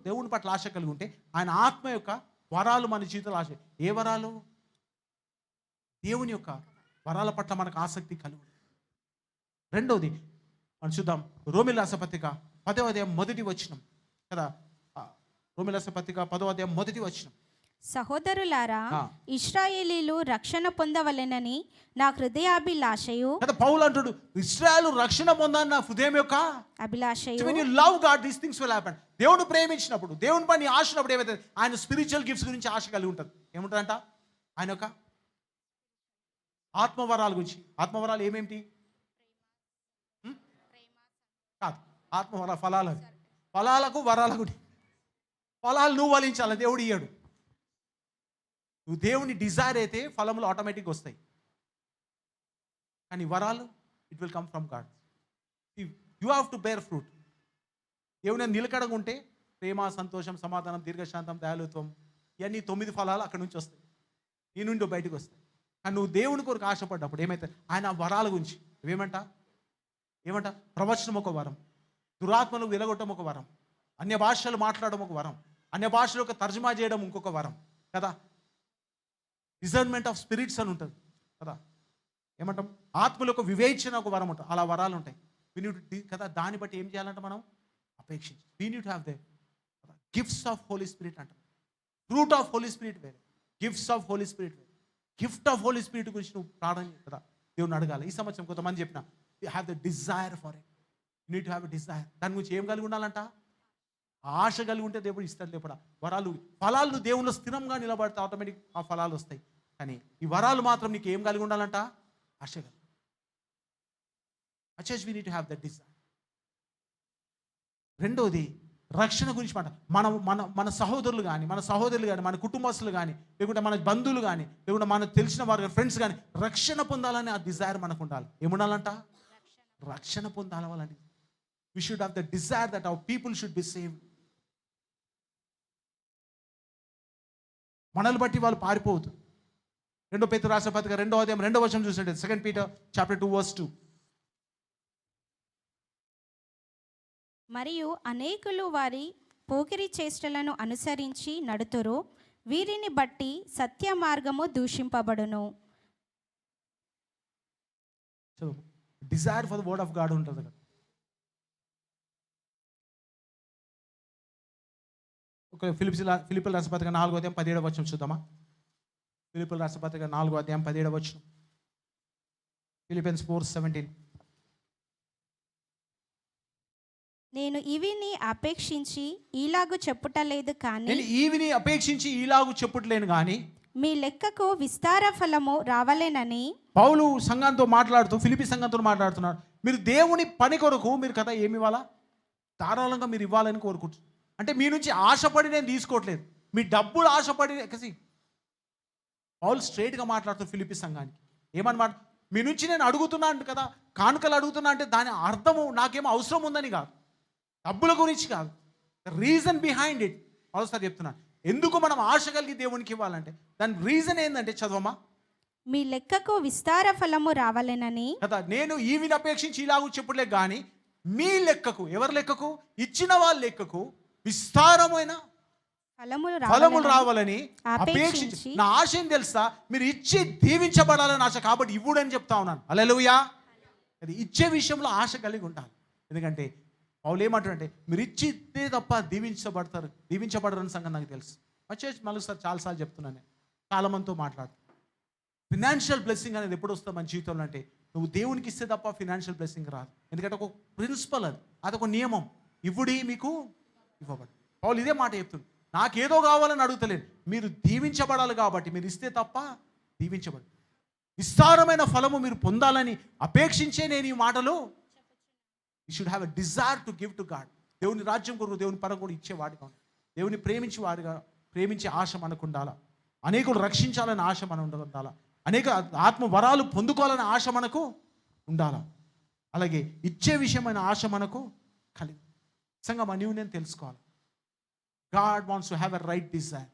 Speaker 1: దేవుని పట్ల ఆశ కలిగి ఉంటే ఆయన ఆత్మ యొక్క వరాలు మన జీవితంలో ఆశ. ఏ వరాలు? దేవుని యొక్క వరాల పట్ల మనకు ఆసక్తి కలిగి. రెండవది మనం చూద్దాం. రోమీయుల రాసిన పత్రిక 10వ అధ్యాయం మొదటి వచనం కదా. రోమీయుల రాసిన పత్రిక 10వ అధ్యాయం మొదటి వచనం.
Speaker 2: సహోదరులారా, ఇశ్రాయేలీలు రక్షణ పొందవలెనని నా హృదయాభిలాషయు.
Speaker 1: పౌలు అంటాడు, ఇశ్రాయేలు రక్షణ పొందాలని నా హృదయం యొక్క
Speaker 2: అభిలాషయు.
Speaker 1: When you love God, these things will happen. దేవుని ప్రేమించినప్పుడు, దేవుని పని ఆశనప్పుడు ఏమవుతుంది? ఆయన స్పిరిచువల్ గిఫ్ట్స్ గురించి ఆశ కలిగి ఉంటుంది. ఏముంటుందంట? ఆయన యొక్క ఆత్మవరాల గురించి. ఆత్మవరాలు ఏమేమిటి? కాదు, ఆత్మవర ఫలాలు. ఫలాలకు వరాలకు. ఫలాలు నువ్వు ఫలించాలి, దేవుడు ఇయ్యాడు. నువ్వు దేవుని డిజైర్ అయితే ఫలములు ఆటోమేటిక్గా వస్తాయి. కానీ వరాలు it will come from God. You have to bear fruit. దేవుని నిలకడగా ఉంటే ప్రేమ, సంతోషం, సమాధానం, దీర్ఘశాంతం, దయాళుత్వం, ఇవన్నీ 9 ఫలాలు అక్కడి నుంచి వస్తాయి, నీ నుండి బయటకు వస్తాయి. కానీ నువ్వు దేవుని కొరకు ఆశపడ్డప్పుడు ఏమవుతుంది? ఆయన వరాల గురించి ఏమంట? ప్రవచనం ఒక వరం, దురాత్మను వెలగొట్టడం ఒక వరం, అన్య భాషలు మాట్లాడడం ఒక వరం, అన్య భాషలకు తర్జుమా చేయడం ఇంకొక వరం కదా. డిజర్న్మెంట్ ఆఫ్ స్పిరిట్స్ అని ఉంటుంది కదా. ఏమంటాం? ఆత్మలకు వివేచన ఒక వరం ఉంటుంది. అలా వరాలు ఉంటాయి. కదా, దాన్ని బట్టి ఏం చేయాలంటే మనం అపేక్షించి we need to have the gifts of Holy Spirit అంటారు. ఫ్రూట్ ఆఫ్ హోలీ స్పిరిట్ వేరే, గిఫ్ట్స్ ఆఫ్ హోలీ స్పిరిట్ వేరే. గిఫ్ట్ ఆఫ్ హోలీ స్పిరిట్ గురించి నువ్వు ప్రార్థన కదా దేవుని అడగాలి. ఈ సంవత్సరం కొంతమంది చెప్పిన you have the desire for it, you need to have a Dzire. దాని గురించి ఏం కలిగి ఉండాలంట? ఆశ కలిగి ఉంటే దేవుడు ఇస్తాడు. లేపడా వరాలు ఫలాలు దేవుళ్ళు స్థిరంగా నిలబడితే ఆటోమేటిక్ ఆ ఫలాలు వస్తాయి. కానీ ఈ వరాలు మాత్రం నీకు ఏం కలిగి ఉండాలంట? ఆశ కలిగి. అచ్ we need to have that desire. రెండోది రక్షణ గురించి మాట. మన మన మన సహోదరులు కానీ, మన సహోదరులు కానీ, మన కుటుంబస్తులు కానీ, లేకుంటే మన బంధువులు కానీ, లేకుంటే మనకు తెలిసిన వారి ఫ్రెండ్స్ కానీ రక్షణ పొందాలని ఆ డిజైర్ మనకు ఉండాలి. ఏముండాలంట? రక్షణ పొందాలని. We should have the desire that our people should be saved. మనల్ని బట్టి వాళ్ళు పారిపోవద్దు. 2 పేతురు రాసిన పత్రిక 2వ అధ్యాయం 2వ వచనం చూసినట్టు 2 Peter chapter 2 verse 2.
Speaker 2: మరియు అనేకులు వారి పోకిరి చేష్టలను అనుసరించి నడుతురు, వీరిని బట్టి సత్య మార్గము దూషింపబడును.
Speaker 1: Desire for the word of God ఉంటుంది కదా. ఒక ఫిలిప్పీయుల రాసిన పత్రిక 4వ అధ్యాయం 17వ వచనం చూద్దామా? ఫిలిప్పీయుల రాసిన పత్రిక 4వ అధ్యాయం 17వ వచనం. ఫిలిపియన్స్ 4:17.
Speaker 2: నేను ఇవిని అపేక్షించి ఈలాగు చెప్పుటలేదు కానీ,
Speaker 1: నేను ఈవిని అపేక్షించి ఈలాగు చెప్పుటలేను కానీ
Speaker 2: మీ లెక్కకు విస్తార ఫలము రావాలేనని
Speaker 1: పౌలు సంఘంతో మాట్లాడుతూ, ఫిలిప్పీ సంఘంతో మాట్లాడుతున్నాడు. మీరు దేవుని పని కొరకు మీరు కదా ఏమి ఇవ్వాలా? ధారాళంగా మీరు ఇవ్వాలని కోరుకుంటున్నారు. అంటే మీ నుంచి ఆశపడి నేను తీసుకోవట్లేదు, మీ డబ్బులు ఆశపడి కసి. పౌలు స్ట్రైట్గా మాట్లాడుతూ ఫిలిప్పీ సంఘానికి ఏమన్నమాట? మీ నుంచి నేను అడుగుతున్నాను కదా, కానుకలు అడుగుతున్నా అంటే దాని అర్థము నాకేమో అవసరం ఉందని కాదు, డబ్బుల గురించి కాదు. రీజన్ బిహైండ్ ఇట్ మరోసారి చెప్తున్నాను. ఎందుకు మనం ఆశ కలిగి దేవునికి ఇవ్వాలంటే దాని రీజన్ ఏంటంటే, చదవమా,
Speaker 2: మీ లెక్కకు విస్తార ఫలము రావాలేనని
Speaker 1: కదా. నేను ఈవిని అపేక్షించి ఇలాగూ చెప్పులే కానీ మీ లెక్కకు, ఎవరి లెక్కకు? ఇచ్చిన వాళ్ళ లెక్కకు విస్తారమైన ఫలములు రావాలని అపేక్షించి. నా ఆశ ఏం తెలుసా? మీరు ఇచ్చి దీవించబడాలని ఆశ, కాబట్టి ఇవ్వుడని చెప్తా ఉన్నాను. హల్లెలూయా. అది ఇచ్చే విషయంలో ఆశ కలిగి ఉంటాను. ఎందుకంటే పౌలు ఏమంటాడంటే, మీరు ఇచ్చితే తప్ప దీవించబడరని సంగతి నాకు తెలుసు. వచ్చేసి మళ్ళీ సార్ చాలాసార్లు చెప్తున్నాను, నేను చాలామందితో మాట్లాడుతాను. ఫినాన్షియల్ బ్లెస్సింగ్ అనేది ఎప్పుడు వస్తుంది మన జీవితంలో అంటే, నువ్వు దేవునికి ఇస్తే తప్ప ఫినాన్షియల్ బ్లెస్సింగ్ రాదు. ఎందుకంటే ఒక ప్రిన్సిపల్, అదొక నియమం. ఇవ్వుడి మీకు ఇవ్వబడి. పౌలు ఇదే మాట చెప్తుంది. నాకేదో కావాలని అడుగుతలేను, మీరు దీవించబడాలి కాబట్టి మీరు ఇస్తే తప్ప దీవించబడి విస్తారమైన ఫలము మీరు పొందాలని అపేక్షించే నేను ఈ మాటలు. You should have a desire to give to God. దేవుని రాజ్యం కొరకు, దేవుని పరం కూడా ఇచ్చేవాడిగా ఉండాలి. దేవుని ప్రేమించే ఆశ మనకు ఉండాలా. అనేకులు రక్షించాలని ఆశ మనం ఉండాలా. అనేక ఆత్మ వరాలు పొందుకోవాలని ఆశ మనకు ఉండాలా. అలాగే ఇచ్చే విషయమైన ఆశ మనకు కలిగి సంగమా నీవు నేను తెలుసుకోవాలి. God wants to have a right desire.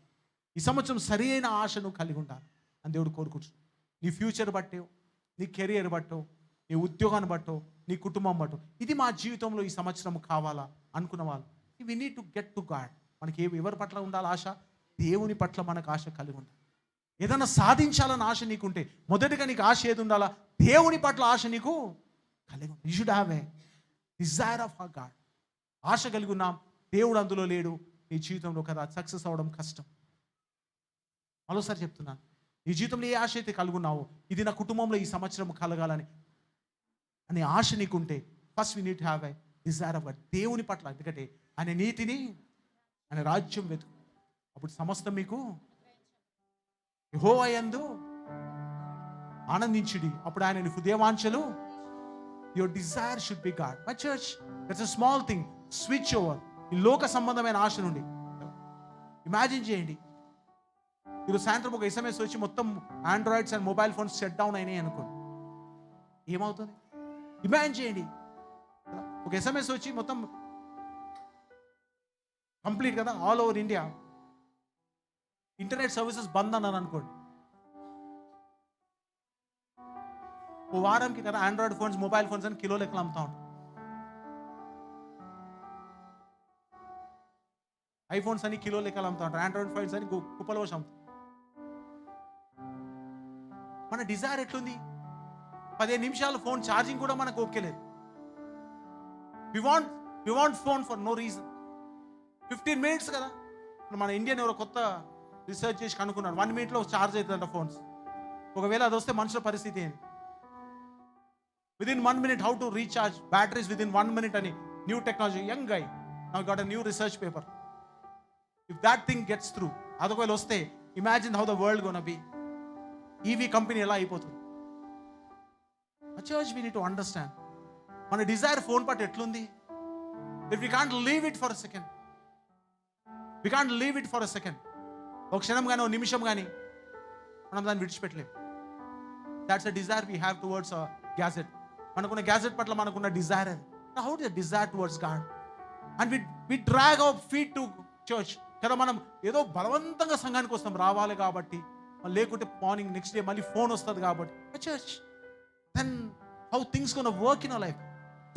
Speaker 1: ఈ సంవత్సరం సరి అయిన ఆశను కలిగి ఉండాలి అని దేవుడు కోరుకుంటున్నాడు. నీ ఫ్యూచర్ బట్టో, నీ కెరియర్ బట్టో, నీ ఉద్యోగాన్ని బట్టో, నీ కుటుంబం బట్టో, ఇది మా జీవితంలో ఈ సంవత్సరం కావాలా అనుకున్న వాళ్ళు, we need to get to God. మనకి ఎవరి పట్ల ఉండాలి ఆశ? దేవుని పట్ల మనకు ఆశ కలిగి ఉండాలి. ఏదైనా సాధించాలని ఆశ నీకుంటే మొదటిగా నీకు ఆశ ఏది ఉండాలా? దేవుని పట్ల ఆశ నీకు కలిగి ఉండాలి. You should have a desire of our God. ఆశ కలిగి ఉన్నాం, దేవుడు అందులో లేడు, నీ జీవితంలో కదా సక్సెస్ అవ్వడం కష్టం. మరోసారి చెప్తున్నాను, నీ జీవితంలో ఏ ఆశ అయితే కలిగి ఉన్నావో, ఇది నా కుటుంబంలో ఈ సంవత్సరం కలగాలని అనే ఆశ నీకుంటే, first we need to have a desire of God. దేవుని పట్ల, ఎందుకంటే ఆయన నీతిని, ఆయన రాజ్యం వెతుకు, అప్పుడు సమస్తం మీకు. యెహోవా యందు ఆనందించుడి, అప్పుడు ఆయన హృదయవాంఛలు. Your desire should be God. My church, that's a small thing. Switch over ఈ లోక సంబంధమైన ఆశ నుండి. ఇమాజిన్ చేయండి, ఈరోజు సాయంత్రం ఒక SMS వచ్చి మొత్తం Androids and mobile phones shut down అయినాయి అనుకోండి, ఏమవుతుంది? ఇమాజిన్ చేయండి, ఒక SMS వచ్చి మొత్తం కంప్లీట్ కదా all over India internet services బంద్ అన్నారు అనుకోండి. ఓ వారంకి కదా ఆండ్రాయిడ్ ఫోన్స్, మొబైల్ ఫోన్స్ అని కిలో లెక్కలు అమ్ముతా ఉంటాం. ఐఫోన్స్ అని కిలో లెక్కలు అమ్ముతా ఉంటారు, ఆండ్రాయిడ్ ఫోన్స్ అని కుప్పల పోసి అమ్ముతాం. మన డిజైర్ ఎట్లుంది? 15 నిమిషాలు ఫోన్ ఛార్జింగ్ కూడా మనకు ఓకేలేదు. We want phone for no reason. 15 minutes కదా. మన ఇండియన్ ఎవరో కొత్త రీసెర్చ్ చేసి కనుక్కున్నాడు, 1 minute ఛార్జ్ అవుతుందంట ఫోన్స్. ఒకవేళ అది వస్తే మనుషుల పరిస్థితి ఏంటి? Within 1 minute how to recharge batteries within 1 minute అని new technology. Young guy now got a new research paper. If that thing gets through, అది ఒకవేళ వస్తే imagine how the world gonna be. EV company ఎలా అయిపోతుంది? Church we need to understand మన desire phone పట్టు ఎట్లుంది. If we can't leave it for a second, we can't leave it for a second. ఒక క్షణం కానీ ఒక నిమిషం కానీ మనం దాన్ని విడిచిపెట్టలేం. That's a desire we have towards a gadget. మనకున్న గ్యాజెట్ పట్ల మనకున్న డిజైర్ అది. How do desire towards God? And we drag our feet to church. కదా మనం ఏదో బలవంతంగా సంఘానికి వస్తాం, రావాలి కాబట్టి, లేకుంటే మార్నింగ్ నెక్స్ట్ డే మళ్ళీ ఫోన్ వస్తుంది కాబట్టి. Church then how things gonna work in our life.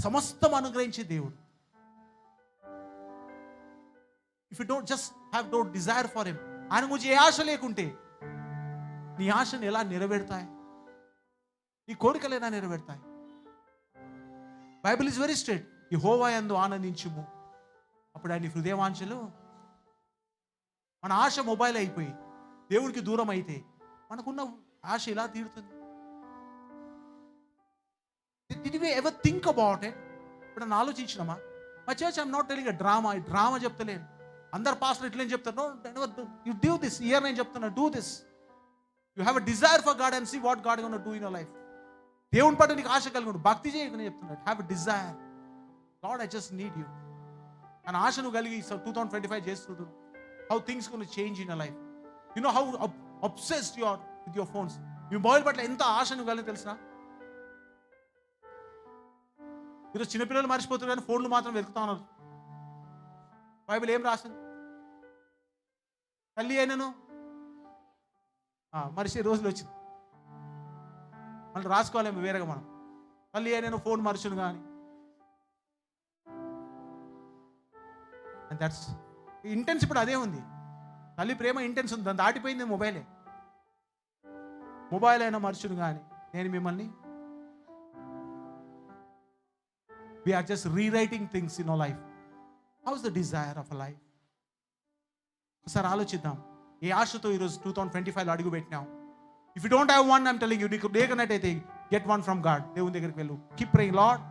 Speaker 1: సమస్తం అనుగ్రహించే దేవుడు. If you don't just have no desire for him, ఆయన గురించి ఏ ఆశ లేకుంటే నీ ఆశను ఎలా నెరవేరుతాయి? నీ కోరికలు ఎలా నెరవేరుతాయి? Bible is very straight. యెహోవా యందు ఆనందించుము, అప్పుడు ఆయన హృదయవాంఛలు. మన ఆశ మొబైల్ అయిపోయి దేవుడికి దూరం అయితే మనకున్న ఆశ ఎలా తీరుతుంది? Did we ever think about it? ఇప్పుడు నన్ను ఆలోచించినామా? మా church I'm not telling drama. ఈ డ్రామా చెప్తలేను. అందరు పాస్టర్ ఎట్లేం చెప్తారు, యు డూ దిస్. ఇయర్ నేను చెప్తున్నా, do this. You have a desire for God and see what God gonna do in your life. దేవుని పట్ల నీకు ఆశ కలిగి ఉండు, భక్తి చేయకనే చెప్తున్నాడు. Have a desire. God, I just need you. అని ఆశ నువ్వు కలిగి 2025 చేస్తుంటు how things gonna change in your life. You know how obsessed you are with your phones. మీ మొబైల్ పట్ల ఎంత ఆశ నువ్వు కలిగి తెలుసా? ఈరోజు చిన్నపిల్లలు మర్చిపోతున్నారు కానీ ఫోన్లు మాత్రం వెతుకుతా ఉన్నారు. బైబిల్ ఏం రాసింది? తల్లి అయినను మరిసే రోజులు వచ్చింది. మళ్ళీ రాసుకోలేము వేరేగా మనం. తల్లి అయినను ఫోన్ మరుచును కానీ. And that's intense. ఇప్పుడు అదే ఉంది. తల్లి ప్రేమ ఇంటెన్స్ ఉంది, దాన్ని దాటిపోయింది మొబైలే. మొబైల్ అయినా మరుచును కానీ నేను మిమ్మల్ని. We are just rewriting things in our life. How is the desire of a life? ఒకసారి ఆలోచిద్దాం. ఏ ఆశతో ఈరోజు 2025లో అడుగు పెట్టినాం? If you don't have one, I'm telling you, నీకు లేకనట్టయితే గెట్ వన్ ఫ్రమ్ గాడ్. దేవుని దగ్గరికి వెళ్ళు. Keep praying, lord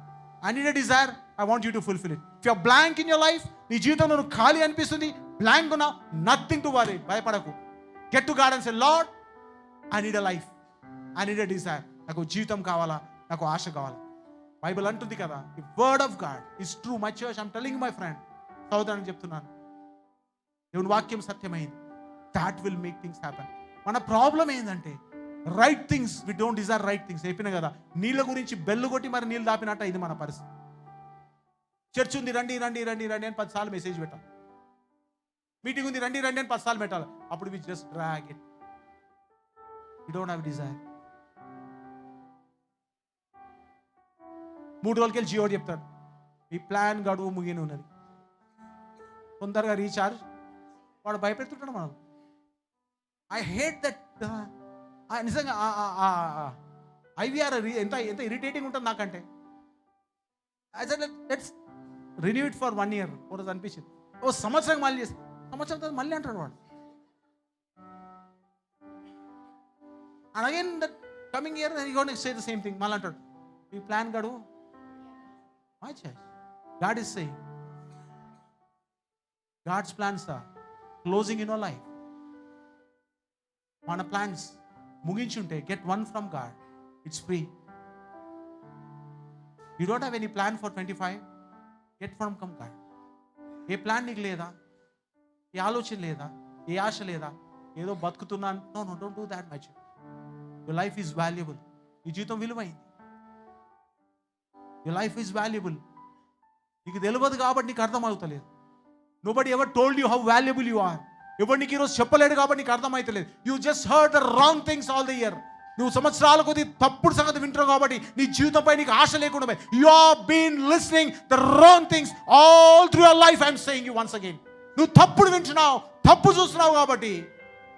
Speaker 1: I need a desire, I want you to fulfil it. If you are blank in your life, నీ జీవితంలో నువ్వు ఖాళీ అనిపిస్తుంది, బ్లాంక్ ఉన్నావు, నథింగ్ టు వరీ, భయపడకు. Get to God and say, lord I need a life, I need a desire. నాకు జీవితం కావాలా, నాకు ఆశ కావాలా. బైబిల్ అంటుంది కదా, the word of God is true. My church, I'm telling my friend, సోదరుని చెప్తున్నాను, దేవుని వాక్యం సత్యమైంది. That will make things happen. మన ప్రాబ్లం ఏంటంటే right things, we don't desire right things. చెప్పిన కదా, నీళ్ళ గురించి బెల్లు కొట్టి మరి నీళ్ళు దాపినట్ట ఇది మన పరిస్థితి. చర్చ్ ఉంది, రండి రండి రండి రండి అని 10 సార్లు మెసేజ్ పెట్టాలి. మీటింగ్ ఉంది, రండి రండి అని 10 సార్లు పెట్టాలి. అప్పుడు we just drag it. We don't have desire. 3 రోజులకి వెళ్ళి జియోడు చెప్తాడు, ఈ ప్లాన్ గడువు ముగిన ఉన్నది, తొందరగా రీఛార్జ్. వాడు భయపెడుతుంటాడు మనం. I hate that. నిజంగా ఐవీఆర్ ఎంత ఎంత ఇరిటేటింగ్ ఉంటుంది నాకంటే. Let's renew it for 1 year. ఓ రోజు అనిపించింది, ఓ సంవత్సరం మళ్ళీ చేసి, సంవత్సరం తర్వాత మళ్ళీ అంటాడు వాడు. And again that coming year he gonna say the same thing. మళ్ళీ అంటాడు, ఈ ప్లాన్ గడువు. My church, God is saying, God's plans are closing in your life. మన plans ముగించుంటే get one from God. It's free. You don't have any plan for 25? Get from God. A plan నీకు లేదా, ఏ ఆలోచన లేదా, ఏ ఆశ లేదా, ఏదో బతుకుతున్నాను. No, don't do that, my church. Your life is valuable. ఈ జీవితం విలువైంది. Your life is valuable. నీకు తెలియదు కాబట్టి నీకు అర్థం అవుతలేదు. Nobody ever told you how valuable you are. ఎవరు నీకు ఈరోజు చెప్పలేడు కాబట్టి నీకు అర్థం అవుతలేదు. You just heard the wrong things all the year. నువ్వు సంవత్సరాల కొద్ది తప్పుడు సంగతి వింటావు కాబట్టి నీ జీవితంపై నీకు ఆశ లేకుండా పోయి. You have been listening the wrong things all through your life. I'm saying you once again. నువ్వు తప్పుడు వింటున్నావు, తప్పు చూస్తున్నావు కాబట్టి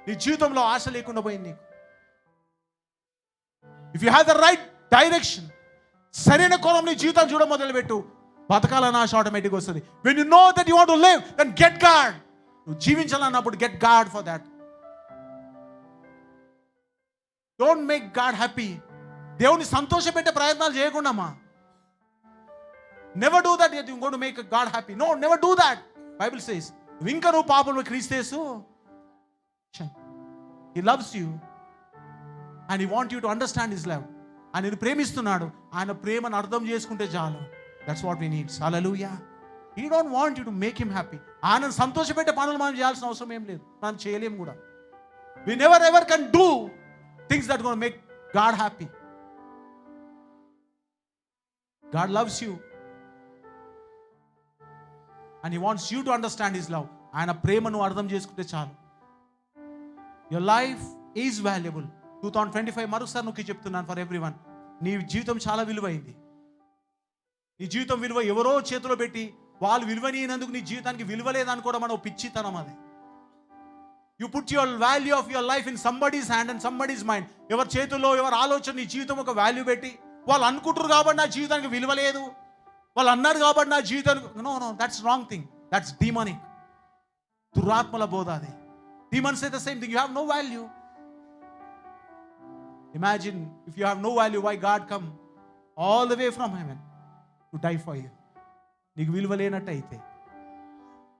Speaker 1: నీ జీవితంలో ఆశ లేకుండా పోయింది నీకు. If you have the right direction, సరైన కోణం నీ జీవితం చూడ మొదలుపెట్టు, బతకాలన్న ఆశ ఆటోమేటిక్గా వస్తుంది. When you know that you want to live, then get God. నువ్వు జీవించాలన్నప్పుడు get God for that. Don't make God happy. దేవుని సంతోషపెట్టే ప్రయత్నాలు చేయకుండా అమ్మా. Never do that you going to make God happy. No, never do that. Bible says ఇంకా నువ్వు పాపంలో క్రీస్తు he loves you and he want you to understand his love. ఆయన నిన్ను ప్రేమిస్తున్నాడు. ఆయన ప్రేమను అర్థం చేసుకుంటే చాలు. That's what we needs. Hallelujah. He don't want you to make him happy. ఆయనను సంతోషపెట్టే పనులు మనం చేయాల్సిన అవసరం ఏం లేదు, మనం చేయలేము కూడా. We never ever can do things that gonna make God happy. God loves you and he wants you to understand his love. ఆయన ప్రేమను అర్థం చేసుకుంటే చాలు. Your life is valuable. 2025 మరొకసారి నొక్కి చెప్తున్నాను ఫర్ ఎవ్రీవన్. నీ జీవితం చాలా విలువైంది. నీ జీవితం విలువ ఎవరో చేతిలో పెట్టి వాళ్ళు విలువనినందుకు నీ జీవితానికి విలువ లేదనుకోవడం మన పిచ్చితనం అది. You put your value of your life in somebody's hand and somebody's mind. ఎవరి చేతుల్లో ఎవరి ఆలోచన నీ జీవితం ఒక వాల్యూ పెట్టి వాళ్ళు అనుకుంటారు కాబట్టి నా జీవితానికి విలువ లేదు, వాళ్ళు అన్నారు కాబట్టి నా జీవితానికి, no no, that's wrong thing. That's demonic. దురాత్మల బోధ అది. Demons say the same thing. You have no value. Imagine if you have no value, why God come all the way from heaven to die for you. నీకు విలువ లేనట్టయితే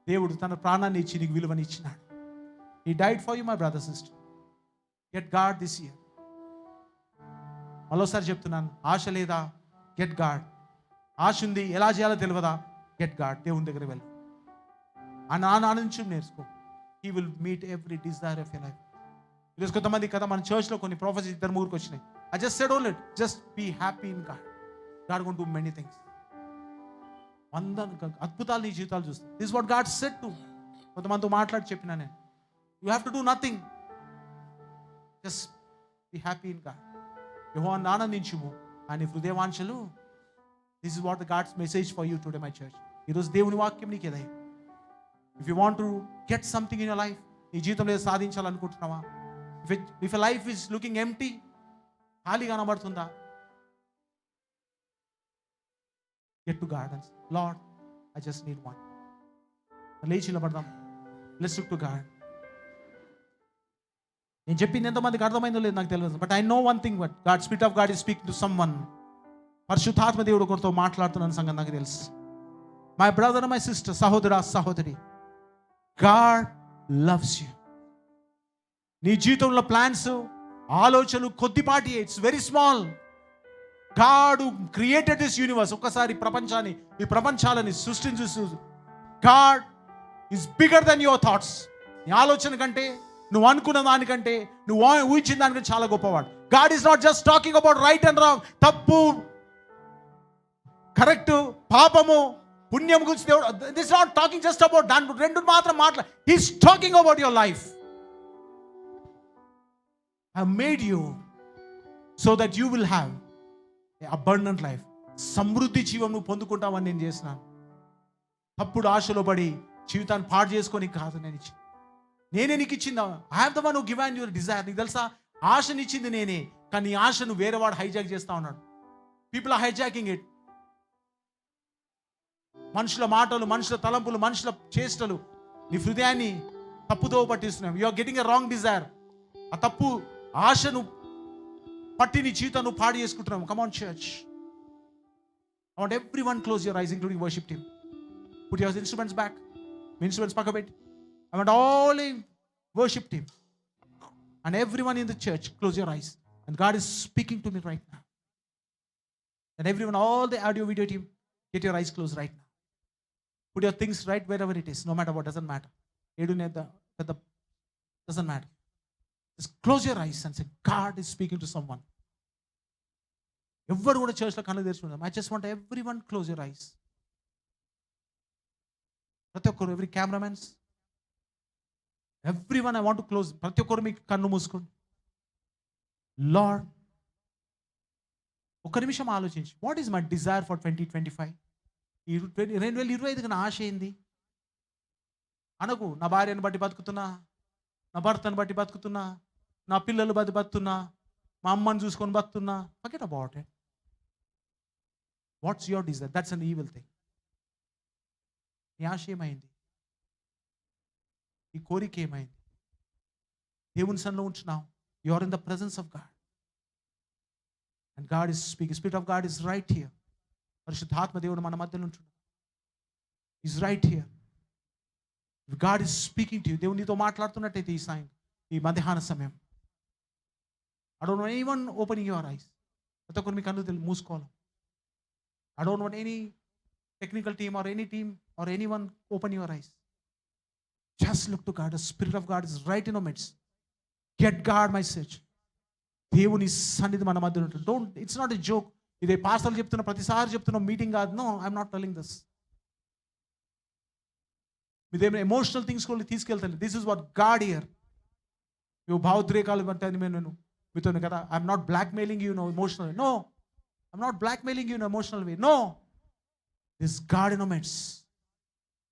Speaker 1: దేవుడు తన ప్రాణాన్ని ఇచ్చి నీకు విలువని ఇచ్చినాడు. He died for you, my brother, sister. Get God this year. మరోసారి చెప్తున్నాను, ఆశ లేదా? Get God. ఆశ ఉంది, ఎలా చేయాలో తెలియదా? Get God. దేవుని దగ్గర వెళ్ళు. ఆనందించు నేర్చుకో. He will meet every desire of your life. ఈరోజు కొంతమంది కదా మన చర్చ్లో కొన్ని ప్రొఫెసర్స్ 2-3 వచ్చినాయి. I just said all it. Just be happy in God. God going to do many things. అద్భుతాలు నీ జీవితాలు చూస్తాయి. This is what God said to. కొంతమందితో మాట్లాడి చెప్పినా నేను, you have to do nothing. Just be happy in God. యెహోవాను ఆనందించుము అని హృదయవాంఛలు. This is what the God's message for you today, my church. ఈరోజు దేవుని వాక్యం నీకు ఇదే. If you want to get something in your life, నీ జీవితంలో ఏదో సాధించాలనుకుంటున్నావా? If a life is looking empty, ఖాళీగా కనబడుతుందా? Get to God and say, Lord, I just need one. లేచి నిలబడదాం. Let's look to God. నేను చెప్పింది ఎంతమందికి అర్థమైందో లేదు నాకు తెలియదు, but I know one thing, but God spirit of God is speaking to someone. పరిశుద్ధాత్మ దేవుడు ఒకరితో మాట్లాడుతున్న సంగతి నాకు తెలుసు. మై బ్రదర్, మై సిస్టర్, సహోదరా సహోదరి, గాడ్ లవ్స్ యూ. నీ జీవితంలో ప్లాన్స్, ఆలోచనలు కొద్దిపాటి, it's very small. God created this universe. ఒక్కసారి ప్రపంచాన్ని, ఈ ప్రపంచాలని సృష్టించు. God is bigger than your thoughts. నీ ఆలోచన కంటే, నువ్వు అనుకున్న దానికంటే, నువ్వు ఊహించిన దానికంటే చాలా గొప్పవాడు. God is not just talking about right and wrong, తప్పు కరెక్ట్, పాపము పుణ్యం గురించి దేవుడు, this not talking just about దాని రెండు మాత్రం మాట్లా. He's talking about your life. I have made you so that you will have an abundant life. సమృద్ధి జీవం నువ్వు పొందుకుంటావని నేను చేసినాను. తప్పుడు ఆశలో పడి జీవితాన్ని పాడు చేసుకొని కాదు నేను ఇచ్చింది. నేనే నీకు ఇచ్చిందా? I have the one who given your desire. నీకు తెలుసా, ఆశనిచ్చింది నేనే, కానీ ఈ ఆశను వేరేవాడు హైజాక్ చేస్తా ఉన్నాడు. People are hijacking it. మనుషుల మాటలు, మనుషుల తలంపులు, మనుషుల చేష్టలు నీ హృదయాన్ని తప్పుదో పట్టిస్తున్నావు. You are getting a wrong desire. ఆ తప్పు ఆశను పట్టి నీ జీవితాన్ని పాడు చేసుకుంటున్నావు. Come on church. I want everyone close your eyes including worship team. Put your instruments back. మీ ఇన్స్ట్రుమెంట్స్ పక్క పెట్టి. I want all in worship team and everyone in the church close your eyes, and God is speaking to me right now. And everyone, all the audio video team, get your eyes closed right now. Put your things right wherever it is, no matter what, doesn't matter. Doesn't matter. Just close your eyes and say, God is speaking to someone. ఎవరు కూడా చర్చ్లో కళ్ళు తెరుచుకుందాం. I just want everyone close your eyes. ప్రతి ఒక్కరు, every cameraman's, everyone, I want to close. ప్రతి ఒక్కరు మీ కన్ను మూసుకోండి. లార్డ్, ఒక్క నిమిషం ఆలోచించి, what is my desire for 2025? ఈ 2025కి నా ఆశ ఏంది అనకు. నా భార్యను బట్టి బతుకుతున్నా, నా భర్తను బట్టి బతుకుతున్నా, నా పిల్లలు బట్టి బతుకుతున్నా, మా అమ్మని చూసుకొని బతుకుతున్నా. Forget about it. What's your desire? That's an evil thing. నీ ఆశ ఏమైంది? ఈ కోరిక ఏమైంది? దేవుని సన్నిధిలో ఉంటున్నావు. You are in the presence of God. And God is speaking. Spirit of God is right here. పరిశుద్ధాత్మ దేవుడు మన మధ్యలో ఉంటున్నాడు. Is right here. God is speaking to you. దేవుడు నీతో మాట్లాడుతున్నట్టయితే ఈ మధ్యాహ్న సమయం, I don't want anyone opening your eyes. ప్రతి ఒక్కరు మీ కళ్ళు మూసుకోవాలి. I don't want any technical team or any team or anyone open your eyes. Just look to God. The Spirit of God is right in our midst. Get God message. దేవుని సన్నిధి మన మధ్యలో ఉంటుంది. Don't, it's not a joke. ఇదే పాస్టర్లు చెప్తున్నా, ప్రతిసారి చెప్తున్నా, మీటింగ్ కాదు. No, I'm not telling this. మీదేమైనా ఎమోషనల్ థింగ్స్ కూడా తీసుకెళ్తాను. This is what God here. నువ్వు భావోద్రేకాలు అంటే నేను మీతో కదా, I'm not blackmailing you no emotional. No, I'm not blackmailing you no emotional way. No, this God in midst.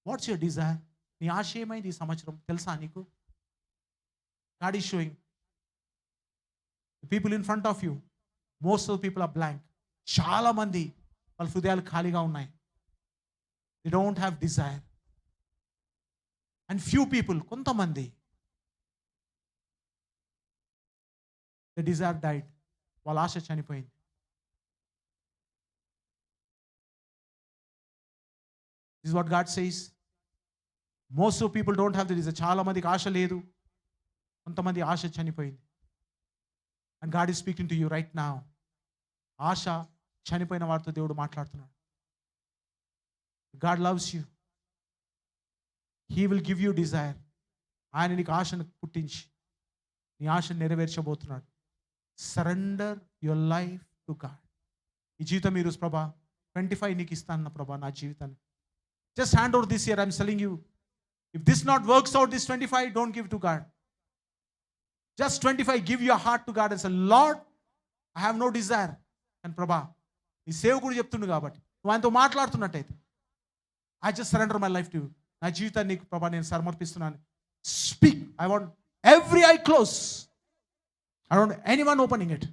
Speaker 1: What's your desire? నీ ఆశ ఏమైంది ఈ సంవత్సరం తెలుసా నీకు? God is sowing. People in front of you, most of people are blank. చాలా మంది వాళ్ళ హృదయాలు ఖాళీగా ఉన్నాయి. They don't have desire. And few people, కొంతమంది, ద డిజైర్ డైడ్. వాళ్ళ ఆశ చనిపోయింది. This what God says. Most of people don't have the desire. చాలా మందికి ఆశ లేదు, కొంతమంది ఆశ చనిపోయింది. And God is speaking to you right now. ఆశ చనిపోయిన వారితో దేవుడు మాట్లాడుతున్నాడు. God loves you. He will give you Dzire. ఆయన నీకు ఆశను పుట్టించి నీ ఆశను నెరవేర్చబోతున్నాడు. Surrender your life to God. ఈ జీవితం ఈరోజు ప్రభా 25 నీకు ఇస్తాను ప్రభా, నా జీవితాన్ని. Just hand over this year. I'm selling you, if this not works out, this 25, don't give to God. Just 25, give your heart to God and say, Lord, I have no desire. And ప్రభా, ఈ సేవకుడు చెప్తుండు కాబట్టి నువ్వు ఆయనతో మాట్లాడుతున్నట్టయితే, I just surrender my life to you. నా జీవితాన్ని నీకు ప్రభా నేను సమర్పిస్తున్నాను. Speak. I want every eye close. I don't want anyone opening it.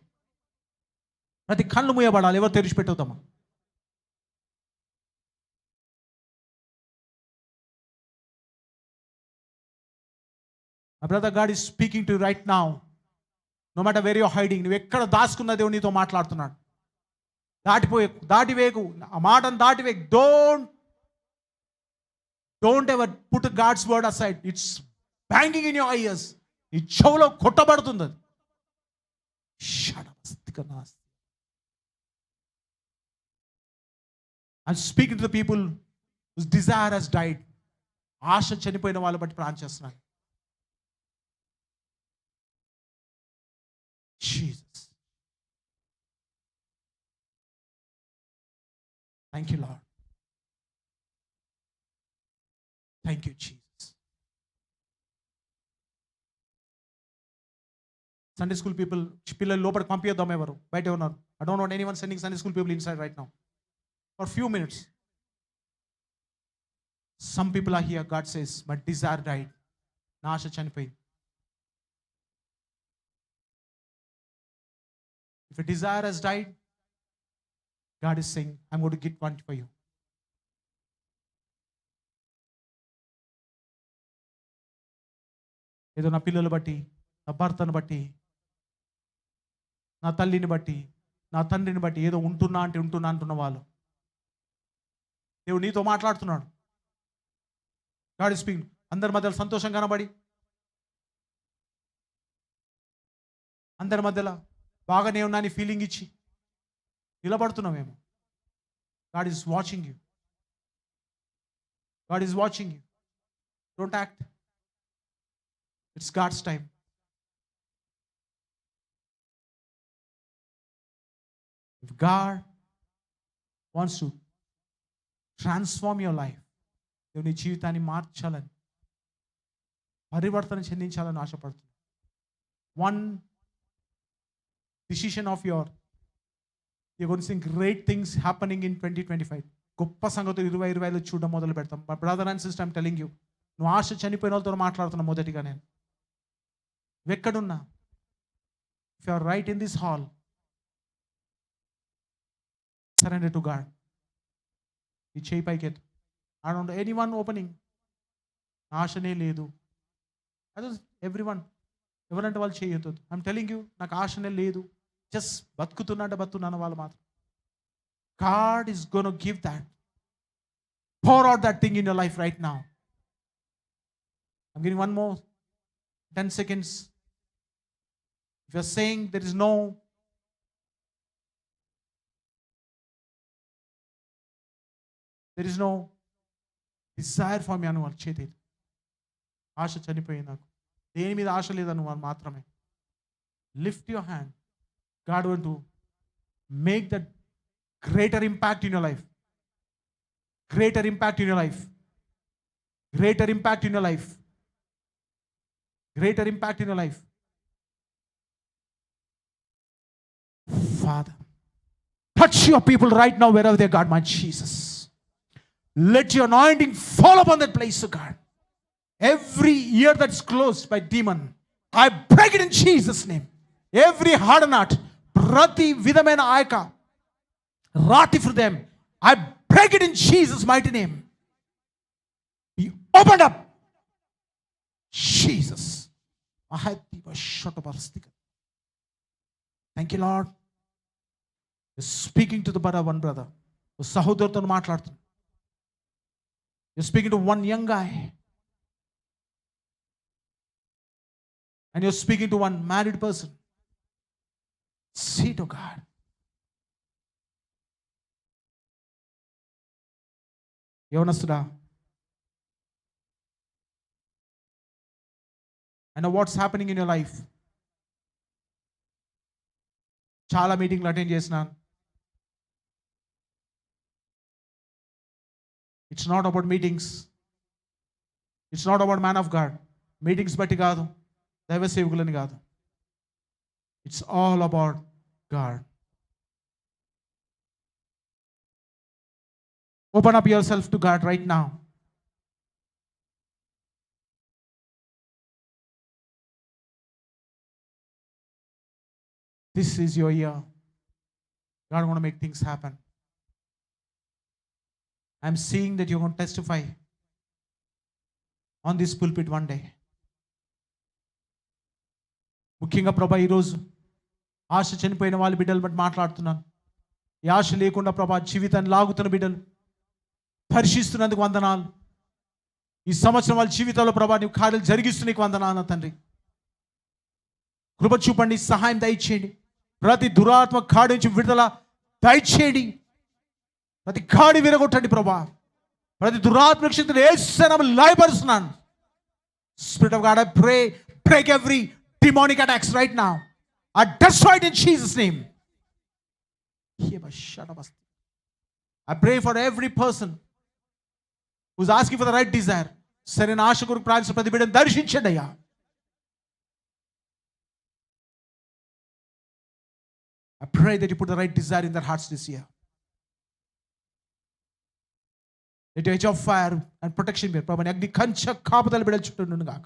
Speaker 1: ప్రతి కళ్ళు మూయబడాలి. ఎవరు తెరిచిపెట్టవుతామా? My brother, God is speaking to you right now. No matter where you're hiding, నువ్వు ఎక్కడ దాచుకున్న దేవుడు నీతో మాట్లాడుతున్నాడు. దాటివేకు, ఆ మాటను దాటివేకు. Don't ever put God's word aside. It's banging in your ears. నీ చెవులో కొట్టబడుతుంది అది. I'm speaking to the people whose desire has died. ఆశ చనిపోయిన వాళ్ళ బట్టి ప్రార్థన చేస్తున్నాను. Jesus. Thank you, Lord. Thank you, Jesus. Sunday school people, పిల్లలు లోపలికి పంపిద్దాం. ఎవరు బయట ఉన్నారు? I don't want anyone sending Sunday school people inside right now. For few minutes. Some people are here. God says, my desire died. నా ఆశ చనిపోయింది. If a desire has died, God is saying, I'm going to get one for you. ఏదో నా పిల్లలు బట్టి, నా భర్తను బట్టి, నా తల్లిని బట్టి, నా తండ్రిని బట్టి ఏదో ఉంటున్నా అంటున్న వాళ్ళు, దేవుడు నీతో మాట్లాడుతున్నాడు. God is speaking. అందరి మధ్యలో సంతోషం కనబడి, అందరి మధ్యలో బాగానే ఉన్నాని ఫీలింగ్ ఇచ్చి నిలబడుతున్నామేమో. God is watching you. God is watching you. Don't act. It's God's time. If God wants to transform your life, నీ జీవితాన్ని మార్చాలని, పరివర్తన చెందించాలని ఆశపడుతుంది. One decision of you're going to see great things happening in 2025. గొప్ప సంగతులు 2020లో చూడడం మొదలు పెడతాం. But brother and sister, I'm telling you, నువ్వు ఆశ చనిపోయిన వాళ్ళతో మాట్లాడుతున్నా. మొదటిగా నేను ఎక్కడున్నా, if you are right in this hall, surrender to God. ఈ చేయి పైకెత్తు. I don't want anyone opening. ఆశనే లేదు. అదే ఎవ్రీవన్, ఎవరంటే వాళ్ళు చేయొద్దు. ఐఎమ్ టెలింగ్ యూ, నాకు ఆశనే లేదు, జస్ట్ బతుకుతున్నాను వాళ్ళు మాత్రం. God is going to give that. Pour out that thing in your life right now. I'm giving one more 10 seconds. If you're saying there is no desire for me, అను చేతి ఆశ చనిపోయింది నాకు, దేని మీద ఆశ లేదను వాళ్ళు మాత్రమే. Lift your hand. God want to make that greater impact in your life. Greater impact in your life. Greater impact in your life. Greater impact in your life. Father, touch your people right now wherever they are, God, my Jesus. Let your anointing fall upon that place, oh God. Every ear that's closed by demon, I break it in Jesus' name. Every hardened heart, prati vidamaina ayaka Rati for them, I break it in Jesus' mighty name. Be opened up. Jesus. Thank you, Lord. You're speaking to the one brother. Sahodarto maatladutunna. You're speaking to one young guy. And you're speaking to one married person. See to God. యవనస్తుడా, I know what's happening in your life. చాలా మీటింగ్లు attend చేసినాను. It's not about meetings, it's not about man of God. Meetings బట్టి కాదు, దైవ సేవకులని కాదు. It's all about God. Open up yourself to God right now. This is your year. God want to make things happen. I'm seeing that you're going to testify on this pulpit one day. ముఖ్యంగా ప్రభా, ఈరోజు ఆశ చనిపోయిన వాళ్ళ బిడ్డలు బట్టి మాట్లాడుతున్నాను. ఈ ఆశ లేకుండా ప్రభా జీవితాన్ని లాగుతున్న బిడ్డలు దర్శిస్తున్నందుకు వందనాలు. ఈ సంవత్సరం వాళ్ళ జీవితాల్లో ప్రభా నీవు కార్యాలు జరిగిస్తున్నందుకు వందనాలు తండ్రి. కృప చూపండి, సహాయం దయచేయండి. ప్రతి దురాత్మ కాడి నుంచి విడుదల దయచేయండి. ప్రతి కాడి విరగొట్టండి ప్రభా. ప్రతి దురాత్మ శక్తిని యేసు నామములో లయపరుస్తున్నాను. Spirit of God, I pray, break every demonic attacks right now. I destroy it in Jesus' name. I pray for every person who's asking for the right desire. సరైన ఆశ కొరకు ప్రార్థిస్తున్న ప్రతి బిడ్డను దర్శించండి అయ్యా. I pray that you put the right desire in their hearts this year. Let your edge of fire and protection be. ప్రభా, అగ్ని కంచె కాపుదల బిడ్డల చుట్టూ నుండి గాక.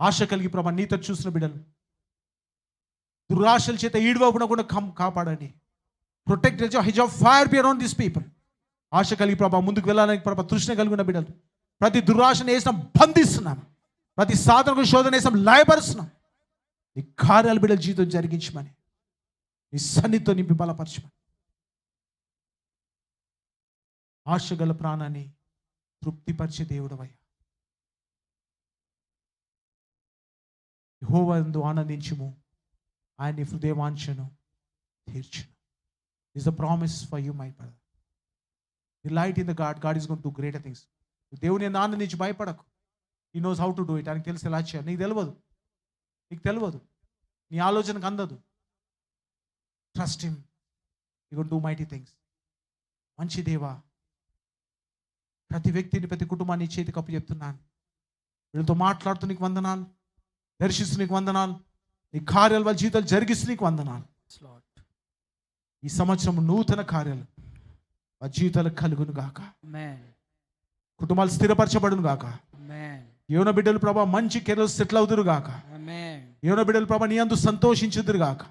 Speaker 1: ఆశ కలిగి ప్రభా నీతో చూసిన బిడ్డలు దురాశల చేత ఈడువకుండా కాపాడండి. Protect hedge of fire be around this people. ఆశ కలిగి ప్రభా ముందుకు వెళ్ళాలని ప్రభా తృష్ణ కలిగిన బిడ్డలు ప్రతి దురాశను వేసినాం, బంధిస్తున్నాం. ప్రతి సాధనకు శోధన వేసినాం, లయపరుస్తున్నాం. నీ కార్యాలు బిడ్డల జీవితం జరిగించమని, నీ సన్నిధితో నింపి బలపరచమని. ఆశ గల ప్రాణాన్ని తృప్తిపరిచే దేవుడవయ్యా. యెహోవాయందు ఆనందించుము, ఆయన నీ హృదయవాంఛను తీర్చును. Is a promise for you, my brother. Delight in the God. God is going to do greater things. దేవుని ఆనందించి భయపడకు. He knows how to do it. ఆయనకు తెలిసి ఎలా చేయాలి. నీకు తెలియదు, నీ ఆలోచనకు అందదు. Trust him. He going to do mighty things. మంచి దేవా, ప్రతి వ్యక్తిని ప్రతి కుటుంబాన్ని చేతికి అప్పు చెప్తున్నాను. వీళ్ళతో మాట్లాడుతూ నీకు వందనాలు, దర్శిస్తూ నీకు వందనాలు, నీ కార్యాలు వాళ్ళ జీవితాలు జరిగిస్తూ నీకు వందనాలు. ఈ సంవత్సరం నూతన కార్యాలు ఆ జీవితాలు కలుగును గాక. కుటుంబాలు స్థిరపరచబడును గాక. యోన బిడ్డలు ప్రభా మంచి కెరీర్ సెటిల్ అవుతురు గాక. యోన బిడ్డలు ప్రభా నీ అందు సంతోషించుదురు గాక.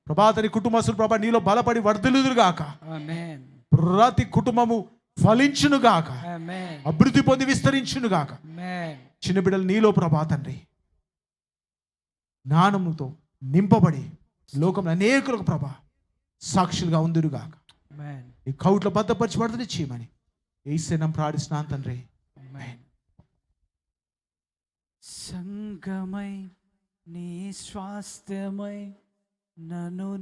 Speaker 1: ప్రభా తన కుటుంబస్తులు ప్రభా నీలో బలపడి వర్ధిల్లుదురు గాక. ప్రతి కుటుంబము ఫలించును గాక, అభివృద్ధి పొంది విస్తరించును గాక. చిన్న బిడ్డలు నీలో ప్రభా తండ్రి జ్ఞానముతో నింపబడి లోకంలో అనేకులకు ప్రభా సాక్షులుగా ఉందురుగాక.
Speaker 3: Amen.
Speaker 1: ఈ కౌట్లో భద్రపరచబడుతుంది చేయమని యేసునామం ప్రార్థిస్తున్నాను తండ్రి.
Speaker 3: Amen. సంగమై నీ స్వాస్థ్యమై నన్ను